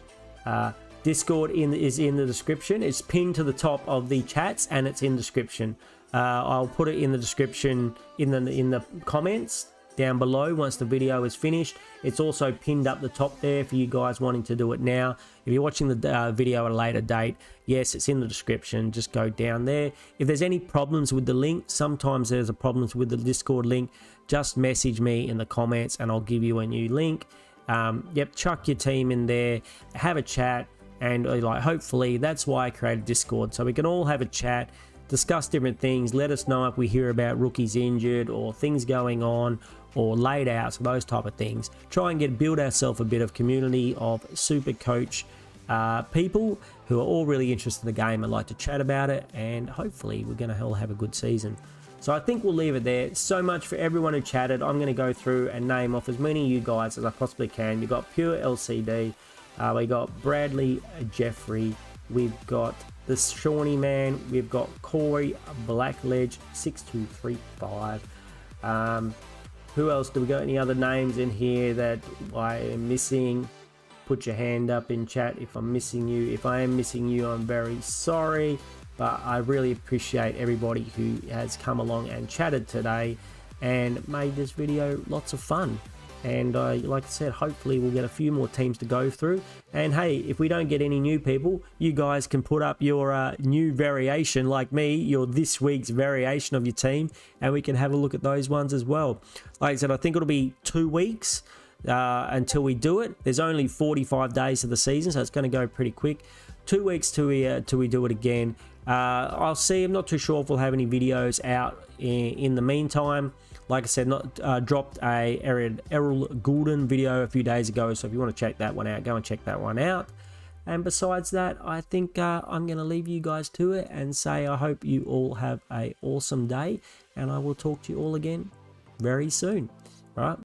Discord is in the description. It's pinned to the top of the chats, and it's in the description. I'll put it in the description in the comments down below once the video is finished. It's also pinned up the top there for you guys wanting to do it now. If you're watching the video at a later date, yes, it's in the description. Just go down there. If there's any problems with the link, sometimes there's a problems with the Discord link, just message me in the comments and I'll give you a new link. Yep, chuck your team in there, have a chat, and like hopefully that's why I created Discord, so we can all have a chat, discuss different things. Let us know if we hear about rookies injured or things going on or laid outs, those type of things. Try and build ourselves a bit of community of Supercoach people who are all really interested in the game and like to chat about it, and hopefully we're going to all have a good season. So I think we'll leave it there. So much for everyone who chatted. I'm going to go through and name off as many of you guys as I possibly can. You've got Pure LCD, we got Bradley Jeffrey, we've got the Shawnee Man, we've got Corey Blackledge 6235. Who else do we got? Any other names in here that I am missing? Put your hand up in chat if I'm missing you. If I am missing you, I'm very sorry. But I really appreciate everybody who has come along and chatted today and made this video lots of fun. And like I said, hopefully we'll get a few more teams to go through. And hey, if we don't get any new people, you guys can put up your new variation like me, your this week's variation of your team, and we can have a look at those ones as well. Like I said, I think it'll be 2 weeks until we do it. There's only 45 days of the season, so it's going to go pretty quick. 2 weeks till we do it again. I'll see. I'm not too sure if we'll have any videos out in the meantime. Like I said, dropped a Errol Goulden video a few days ago, so if you want to check that one out, go and check that one out. And besides that, I think I'm going to leave you guys to it and say I hope you all have an awesome day, and I will talk to you all again very soon. All right.